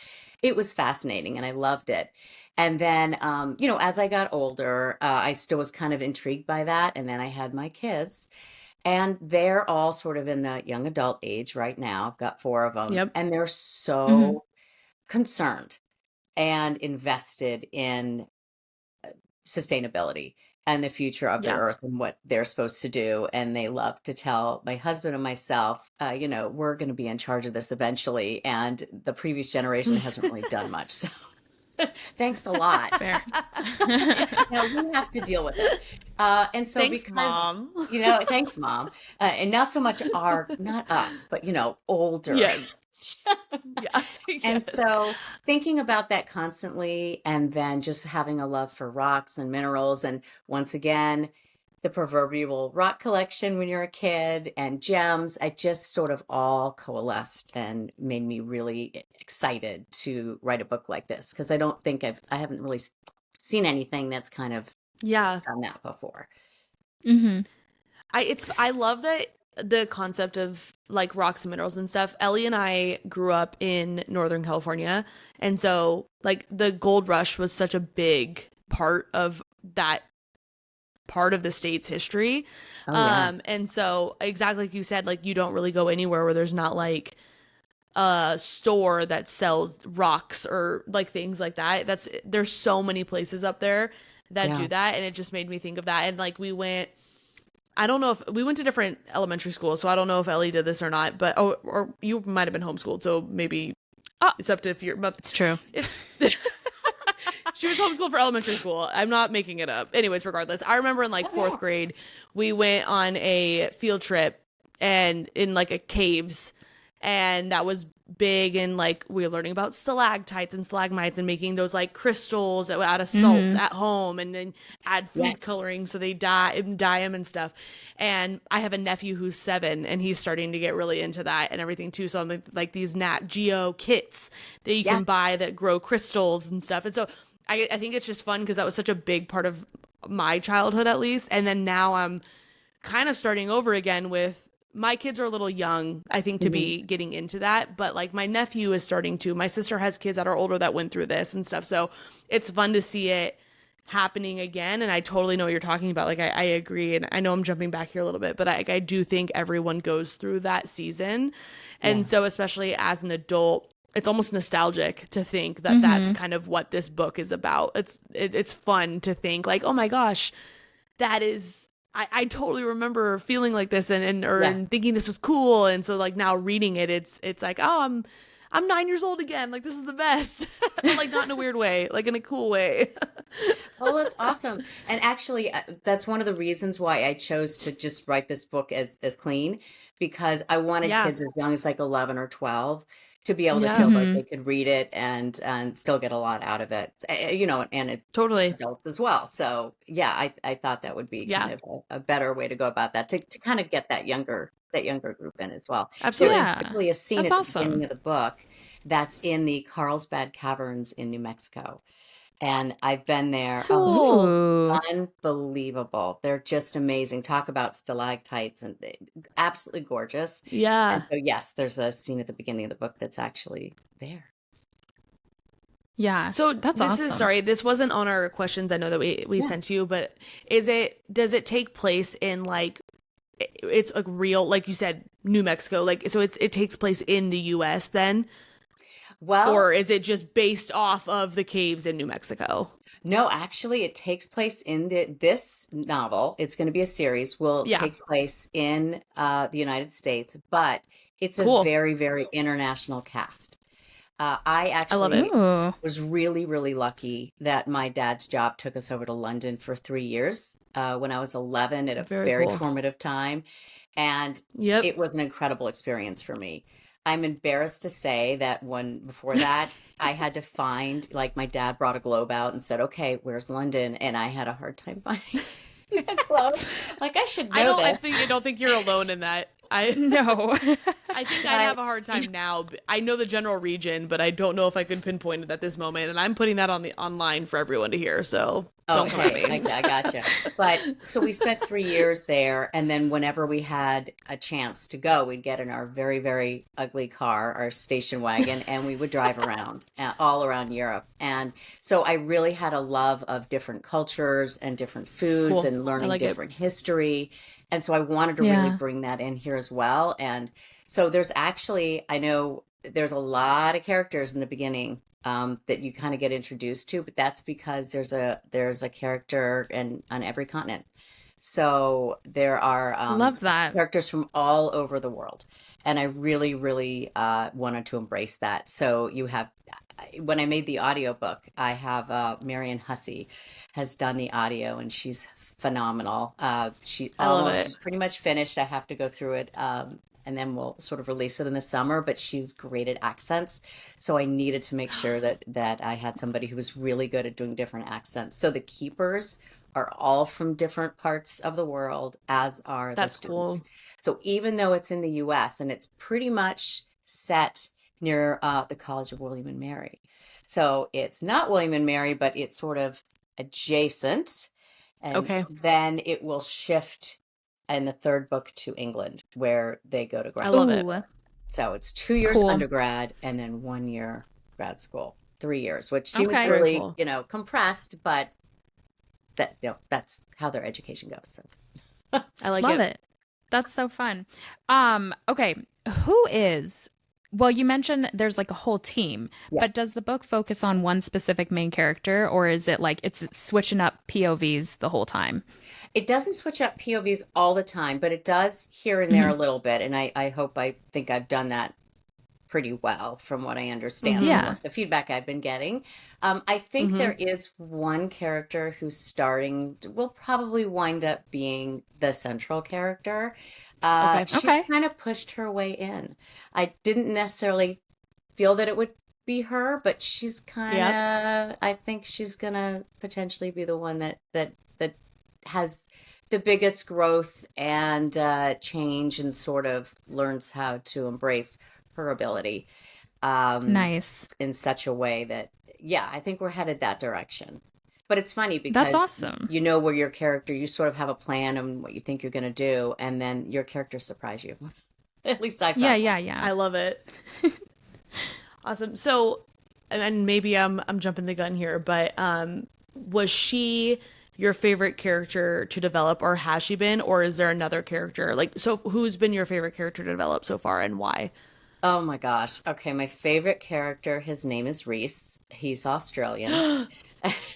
It was fascinating, and I loved it. And then, as I got older, I still was kind of intrigued by that. And then I had my kids, and they're all sort of in the young adult age right now. I've got 4 of them. Yep. And they're so concerned and invested in sustainability and the future of the earth and what they're supposed to do. And they love to tell my husband and myself, we're going to be in charge of this eventually. And the previous generation hasn't really done much. So thanks a lot. Fair. Now we have to deal with it. And so thanks, Mom. Thanks, Mom. And not so much not us, but, older. Yes. And so thinking about that constantly, and then just having a love for rocks and minerals, and once again, the proverbial rock collection when you're a kid, and gems, I just sort of all coalesced and made me really excited to write a book like this, because I haven't really seen anything that's kind of done that before. I love that, the concept of like rocks and minerals and stuff. Ellie and I grew up in Northern California, and so like the gold rush was such a big part of that part of the state's history. Oh, yeah. And so exactly like you said, like you don't really go anywhere where there's not like a store that sells rocks or like things like that. There's so many places up there that do that, and it just made me think of that. And like I don't know if we went to different elementary schools, so I don't know if Ellie did this or not, but or you might have been homeschooled, so maybe it's up to if you're. But It's true. She was homeschooled for elementary school. I'm not making it up. Anyways, regardless, I remember in like fourth grade, we went on a field trip and in like a caves, and that was big, and like we were learning about stalactites and stalagmites and making those like crystals out of salts at home, and then add food coloring so they dye them and stuff. And I have a nephew who's 7, and he's starting to get really into that and everything too. So I'm like these Nat Geo kits that you can buy that grow crystals and stuff. And so I think it's just fun because that was such a big part of my childhood, at least. And then now I'm kind of starting over again with my kids are a little young, I think, to be getting into that. But like my nephew is starting to. My sister has kids that are older that went through this and stuff. So it's fun to see it happening again. And I totally know what you're talking about. Like I agree. And I know I'm jumping back here a little bit, but I do think everyone goes through that season. And so especially as an adult, it's almost nostalgic to think that that's kind of what this book is about. It's fun to think like, oh my gosh, that is, I totally remember feeling like this and thinking this was cool. And so like now reading it, it's like, oh, I'm 9 years old again. Like this is the best. Like not in a weird way, like in a cool way. Oh, that's awesome. And actually, that's one of the reasons why I chose to just write this book as clean, because I wanted kids as young as like 11 or 12 to be able to feel like they could read it and still get a lot out of it, and Totally. adults as well. So yeah, I thought that would be kind of a better way to go about that, to kind of get that younger group in as well. Absolutely. There's actually a scene That's at awesome. the beginning of the book that's in the Carlsbad Caverns in New Mexico. And I've been there. Cool. Ooh. Unbelievable. They're just amazing. Talk about stalactites and absolutely gorgeous. Yeah. And so yes, there's a scene at the beginning of the book that's actually there. Yeah. So that's this awesome. is, sorry, this wasn't on our questions I know that we sent you, but does it take place in like, it's like real, like you said, New Mexico, like, so it takes place in the US then? Well, or is it just based off of the caves in New Mexico? No, actually, it takes place in this novel. It's going to be a series. Will take place in the United States, but it's a very, very international cast. I actually was really, really lucky that my dad's job took us over to London for 3 years when I was 11 at a very formative time. And it was an incredible experience for me. I'm embarrassed to say that before that, I had to find, like, my dad brought a globe out and said, okay, where's London? And I had a hard time finding a globe. Like, I should know that. I don't think you're alone in that. No. I think I'd have a hard time now. I know the general region, but I don't know if I could pinpoint it at this moment. And I'm putting that online for everyone to hear. So don't come at me. I gotcha. But so we spent 3 years there. And then whenever we had a chance to go, we'd get in our very, very ugly car, our station wagon, and we would drive around all around Europe. And so I really had a love of different cultures and different foods and learning different history. And so I wanted to really bring that in here as well. And so there's actually, I know there's a lot of characters in the beginning that you kind of get introduced to, but that's because there's a character on every continent. So there are love that characters from all over the world. And I really, really wanted to embrace that. So you have, when I made the audiobook, I have Marion Hussey has done the audio, and she's phenomenal. She's pretty much finished. I have to go through it, and then we'll sort of release it in the summer, but she's great at accents. So I needed to make sure that I had somebody who was really good at doing different accents. So the keepers are all from different parts of the world, as are the students. Cool. So even though it's in the US and it's pretty much set near the College of William and Mary. So it's not William and Mary, but it's sort of adjacent. And then it will shift in the third book to England, where they go to grad. I love it. So it's 2 years undergrad and then 1 year grad school, 3 years, which seems really, compressed, but that's how their education goes. I like Love it. That's so fun. Okay, well, you mentioned there's like a whole team, but does the book focus on one specific main character, or is it like it's switching up POVs the whole time? It doesn't switch up POVs all the time, but it does here and there a little bit. And I think I've done that pretty well from what I understand, Yeah. the feedback I've been getting. I think there is one character who's will probably wind up being the central character. She's kind of pushed her way in. I didn't necessarily feel that it would be her, but she's kind of, I think she's going to potentially be the one that has the biggest growth and change, and sort of learns how to embrace her ability Nice. in such a way that, I think we're headed that direction. But it's funny because that's awesome. You know where your character, you sort of have a plan and what you think you're going to do, and then your character surprise you. At least I felt. Yeah. I love it. Awesome. So, and maybe I'm jumping the gun here, but was she your favorite character to develop, or has she been, or is there another character? Like, so who's been your favorite character to develop so far, and why? Oh my gosh. Okay, my favorite character, his name is Reese. He's Australian.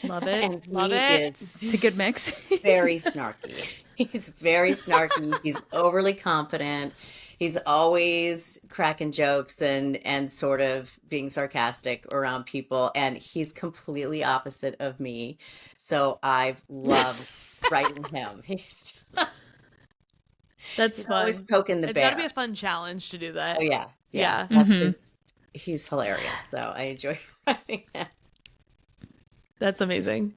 Love it. And Love he it. is It's a good mix. very snarky. He's very snarky. He's overly confident. He's always cracking jokes and sort of being sarcastic around people. And he's completely opposite of me. So I've loved writing him. That's fun. Always poking the bear. It's got to be a fun challenge to do that. Oh, yeah. Yeah. He's hilarious. So I enjoy writing him. That's amazing.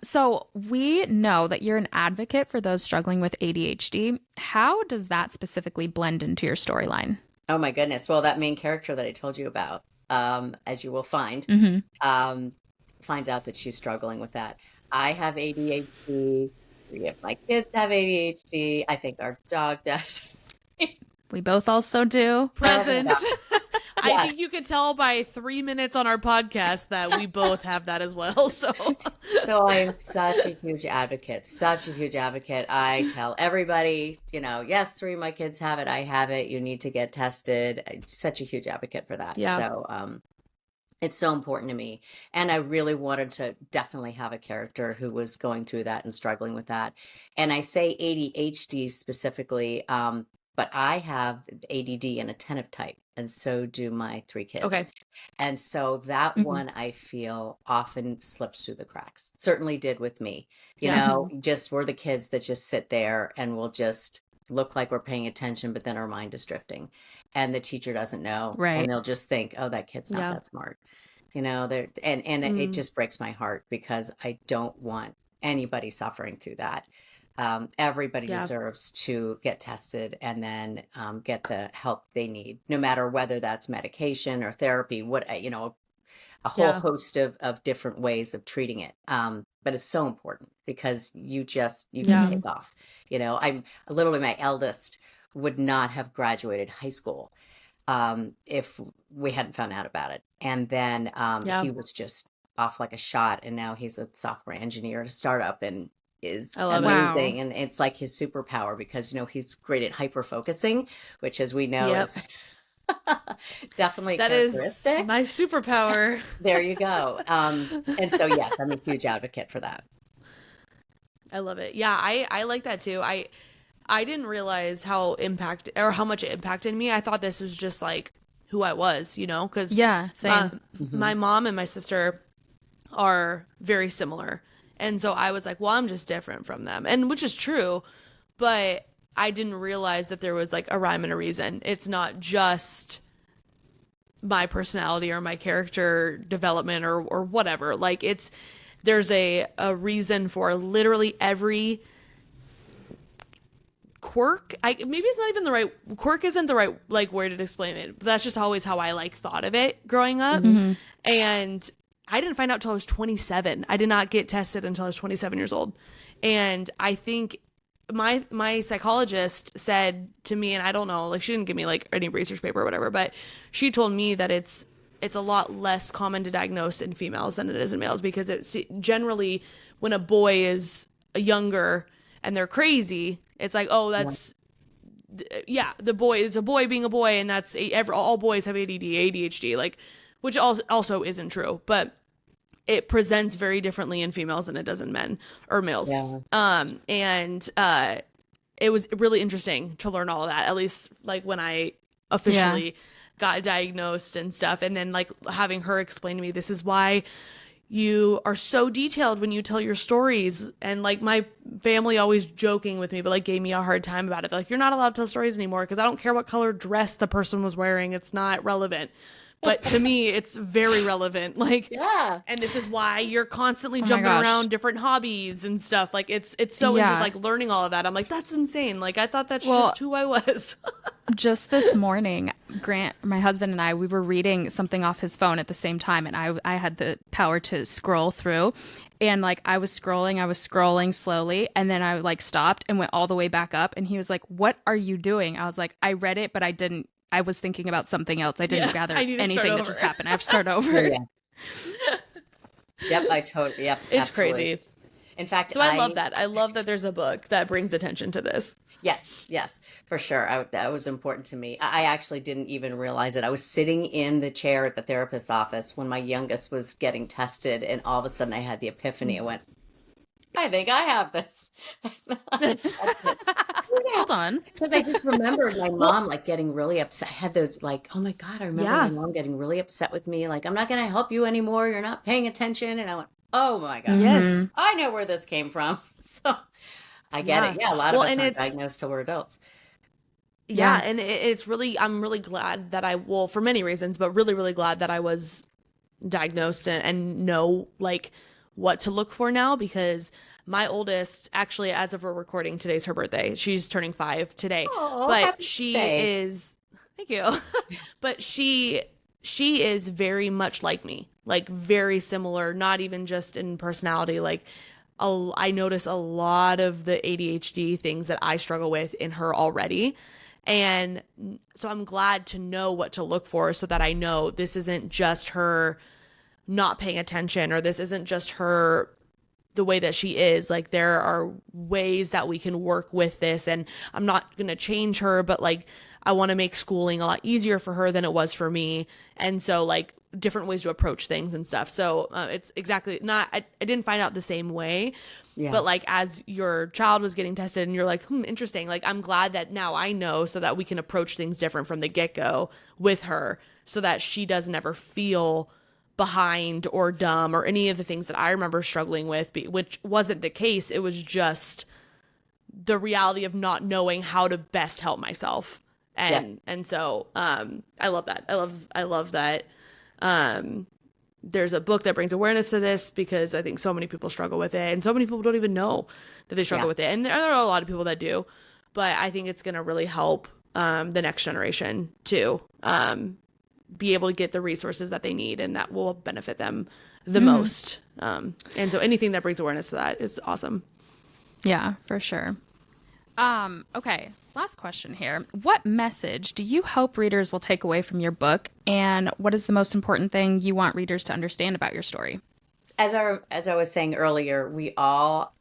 So we know that you're an advocate for those struggling with ADHD. How does that specifically blend into your storyline? Oh my goodness. Well, that main character that I told you about, as you will find, finds out that she's struggling with that. I have ADHD. 3 of my kids have ADHD. I think our dog does. We both also do. Present. I think you could tell by 3 minutes on our podcast that we both have that as well. So I am such a huge advocate, I tell everybody, yes, 3 of my kids have it. I have it. You need to get tested. I'm such a huge advocate for that. Yeah. So it's so important to me. And I really wanted to definitely have a character who was going through that and struggling with that. And I say ADHD specifically, but I have ADD and attentive type, and so do my 3 kids. Okay. And so that one, I feel, often slips through the cracks. Certainly did with me. Just we're the kids that just sit there and will just look like we're paying attention, but then our mind is drifting, and the teacher doesn't know, Right. and they'll just think, oh, that kid's not that smart. It just breaks my heart, because I don't want anybody suffering through that. Everybody deserves to get tested and then get the help they need, no matter whether that's medication or therapy, a whole host of different ways of treating it. But it's so important, because you can take off. I'm literally, my eldest would not have graduated high school if we hadn't found out about it. And then he was just off like a shot, and now he's a software engineer at a startup and is amazing. Wow. And it's like his superpower, because he's great at hyper focusing, which, as we know, is definitely that characteristic. is my superpower. There you go. And so, yes, I'm a huge advocate for that. I love it. Yeah, I like that too. I didn't realize how much it impacted me. I thought this was just like who I was, because same. My mom and my sister are very similar. And so I was like, well, I'm just different from them. And which is true, but I didn't realize that there was like a rhyme and a reason. It's not just my personality or my character development or whatever. Like there's a reason for literally every quirk. Maybe it's not even the right quirk, isn't the right like word to explain it. But that's just always how I like thought of it growing up. And I didn't find out till I was 27. I did not get tested until I was 27 years old. And I think my psychologist said to me, and I don't know, like she didn't give me like any research paper or whatever, but she told me that it's it's a lot less common to diagnose in females than it is in males, because it's generally when a boy is younger and they're crazy, it's like, oh, that's the boy, it's a boy being a boy, and that's all boys have ADD, ADHD, like, which also isn't true, but it presents very differently in females than it does in men or males. It was really interesting to learn all of that, at least like when I officially got diagnosed and stuff. And then like having her explain to me, this is why you are so detailed when you tell your stories. And like my family always joking with me, but like gave me a hard time about it. They're like, you're not allowed to tell stories anymore because I don't care what color dress the person was wearing. It's not relevant. But to me, it's very relevant. Like, and this is why you're constantly jumping around different hobbies and stuff. Like, it's so interesting, like learning all of that. I'm like, that's insane. Like, I thought that's just who I was. Just this morning, Grant, my husband, and I, we were reading something off his phone at the same time, and I had the power to scroll through. And like I was scrolling slowly, and then I like stopped and went all the way back up. And he was like, "What are you doing?" I was like, "I read it, but I didn't. I was thinking about something else. I didn't gather anything that just happened. I have to start over." Yep, I totally. Yep, it's absolutely. crazy. In fact, so I love that. I love that there's a book that brings attention to this. Yes, for sure. That was important to me. I actually didn't even realize it. I was sitting in the chair at the therapist's office when my youngest was getting tested, and all of a sudden I had the epiphany. I went, I think I have this. Hold on. Because I just remembered my mom like getting really upset. I had those like, oh my God, I remember my mom getting really upset with me. Like, I'm not going to help you anymore. You're not paying attention. And I went, oh my God. Yes. I know where this came from. So I get it. Yeah, a lot of us aren't diagnosed till we're adults. Yeah, and it's really, I'm really glad that for many reasons, but really, really glad that I was diagnosed and know like what to look for now, because my oldest, actually, as of we're recording, today's her birthday. She's turning 5 today. Oh, but she is, thank you. But she is very much like me, like very similar, not even just in personality. Like I notice a lot of the ADHD things that I struggle with in her already. And so I'm glad to know what to look for, so that I know this isn't just her not paying attention, or this isn't just her, the way that she is. Like, there are ways that we can work with this, and I'm not going to change her, but like, I want to make schooling a lot easier for her than it was for me. And so like different ways to approach things and stuff. So it's exactly not, I didn't find out the same way, but like as your child was getting tested and you're like, interesting. Like, I'm glad that now I know, so that we can approach things different from the get-go with her, so that she doesn't ever feel behind or dumb or any of the things that I remember struggling with, which wasn't the case. It was just the reality of not knowing how to best help myself. And so I love that. I love that there's a book that brings awareness to this, because I think so many people struggle with it, and so many people don't even know that they struggle with it. And there are a lot of people that do, but I think it's going to really help the next generation to be able to get the resources that they need, and that will benefit them the most. And so anything that brings awareness to that is awesome. Yeah, for sure. Okay, last question here. What message do you hope readers will take away from your book, and what is the most important thing you want readers to understand about your story? As I was saying earlier, we all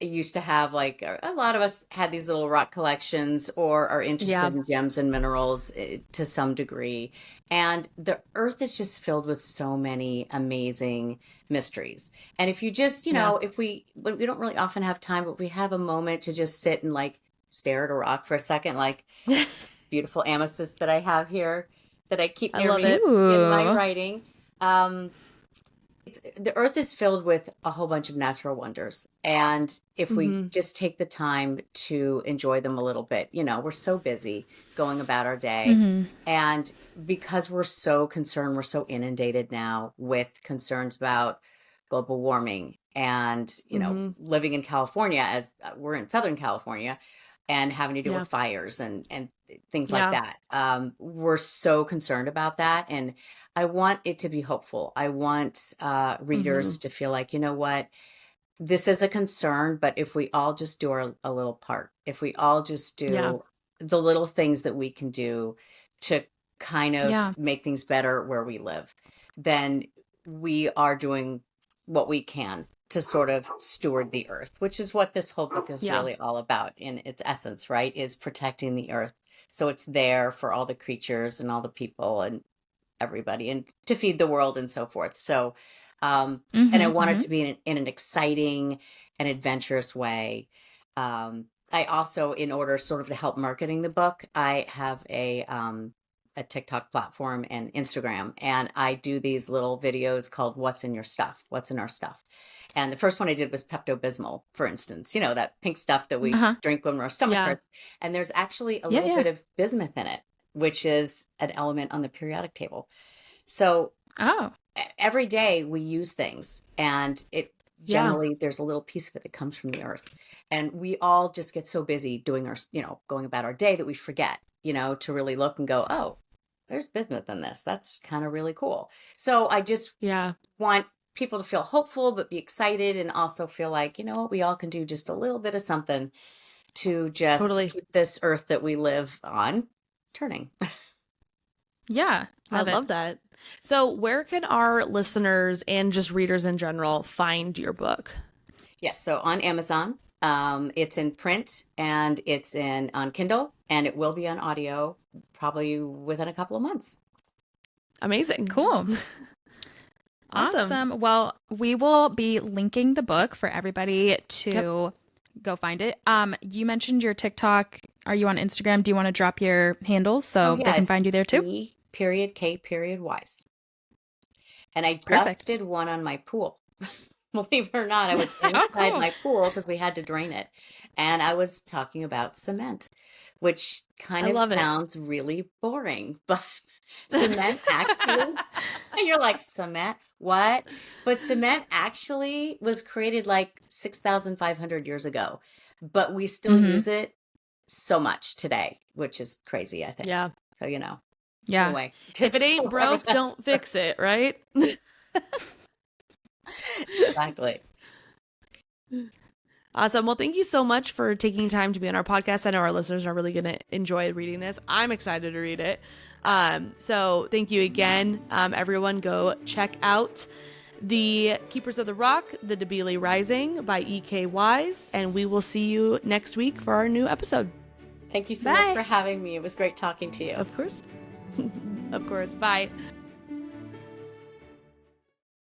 used to have, like, a lot of us had these little rock collections, or are interested in gems and minerals to some degree. And the earth is just filled with so many amazing mysteries. And if you just, but we don't really often have time, but we have a moment to just sit and like stare at a rock for a second, like beautiful amethyst that I have here that I keep near me in my writing. The earth is filled with a whole bunch of natural wonders. And if we just take the time to enjoy them a little bit, we're so busy going about our day. And because we're so concerned, we're so inundated now with concerns about global warming and, living in California, as we're in Southern California, and having to deal with fires and things like that. We're so concerned about that. And I want it to be hopeful. I want readers to feel like, you know what, this is a concern, but if we all just do a little part, if we all just do the little things that we can do to kind of make things better where we live, then we are doing what we can to sort of steward the earth, which is what this whole book is really all about in its essence, right? Is protecting the earth. So it's there for all the creatures and all the people and everybody, and to feed the world and so forth. So, and I want it to be in an exciting and adventurous way. I also, in order sort of to help marketing the book, I have a TikTok platform and Instagram, and I do these little videos called "What's in Your Stuff?" What's in our stuff? And the first one I did was Pepto-Bismol, for instance, you know, that pink stuff that we drink when our stomach hurts. And there's actually a little bit of bismuth in it, which is an element on the periodic table. So every day we use things, and it generally there's a little piece of it that comes from the earth. And we all just get so busy doing our, you know, going about our day that we forget, you know, to really look and go, oh, there's bismuth in this. That's kind of really cool. So I just want people to feel hopeful, but be excited, and also feel like, you know what, we all can do just a little bit of something to just keep this earth that we live on turning. Yeah. I love that. So where can our listeners and just readers in general find your book? Yes. So on Amazon, it's in print, and it's on Kindle, and it will be on audio probably within a couple of months. Amazing. Cool. Awesome. Well, we will be linking the book for everybody to go find it. You mentioned your TikTok. Are you on Instagram? Do you want to drop your handles so they can find you there too? E.K.Wise. And I just did one on my pool. Believe it or not, I was inside my pool because we had to drain it. And I was talking about cement, which kind of sounds really boring, but cement actually, you're like, cement? What? But cement actually was created like 6,500 years ago, but we still use it so much today, which is crazy, I think. Yeah. So, you know. Yeah. Anyway, if it ain't broke, don't fix it, right? Exactly. Awesome. Well, thank you so much for taking time to be on our podcast. I know our listeners are really going to enjoy reading this. I'm excited to read it. So thank you again. Everyone go check out The Keepers of the Rock, The Debilis Rising by E.K. Wise, and we will see you next week for our new episode. Thank you so much for having me. It was great talking to you. Of course. Of course. Bye.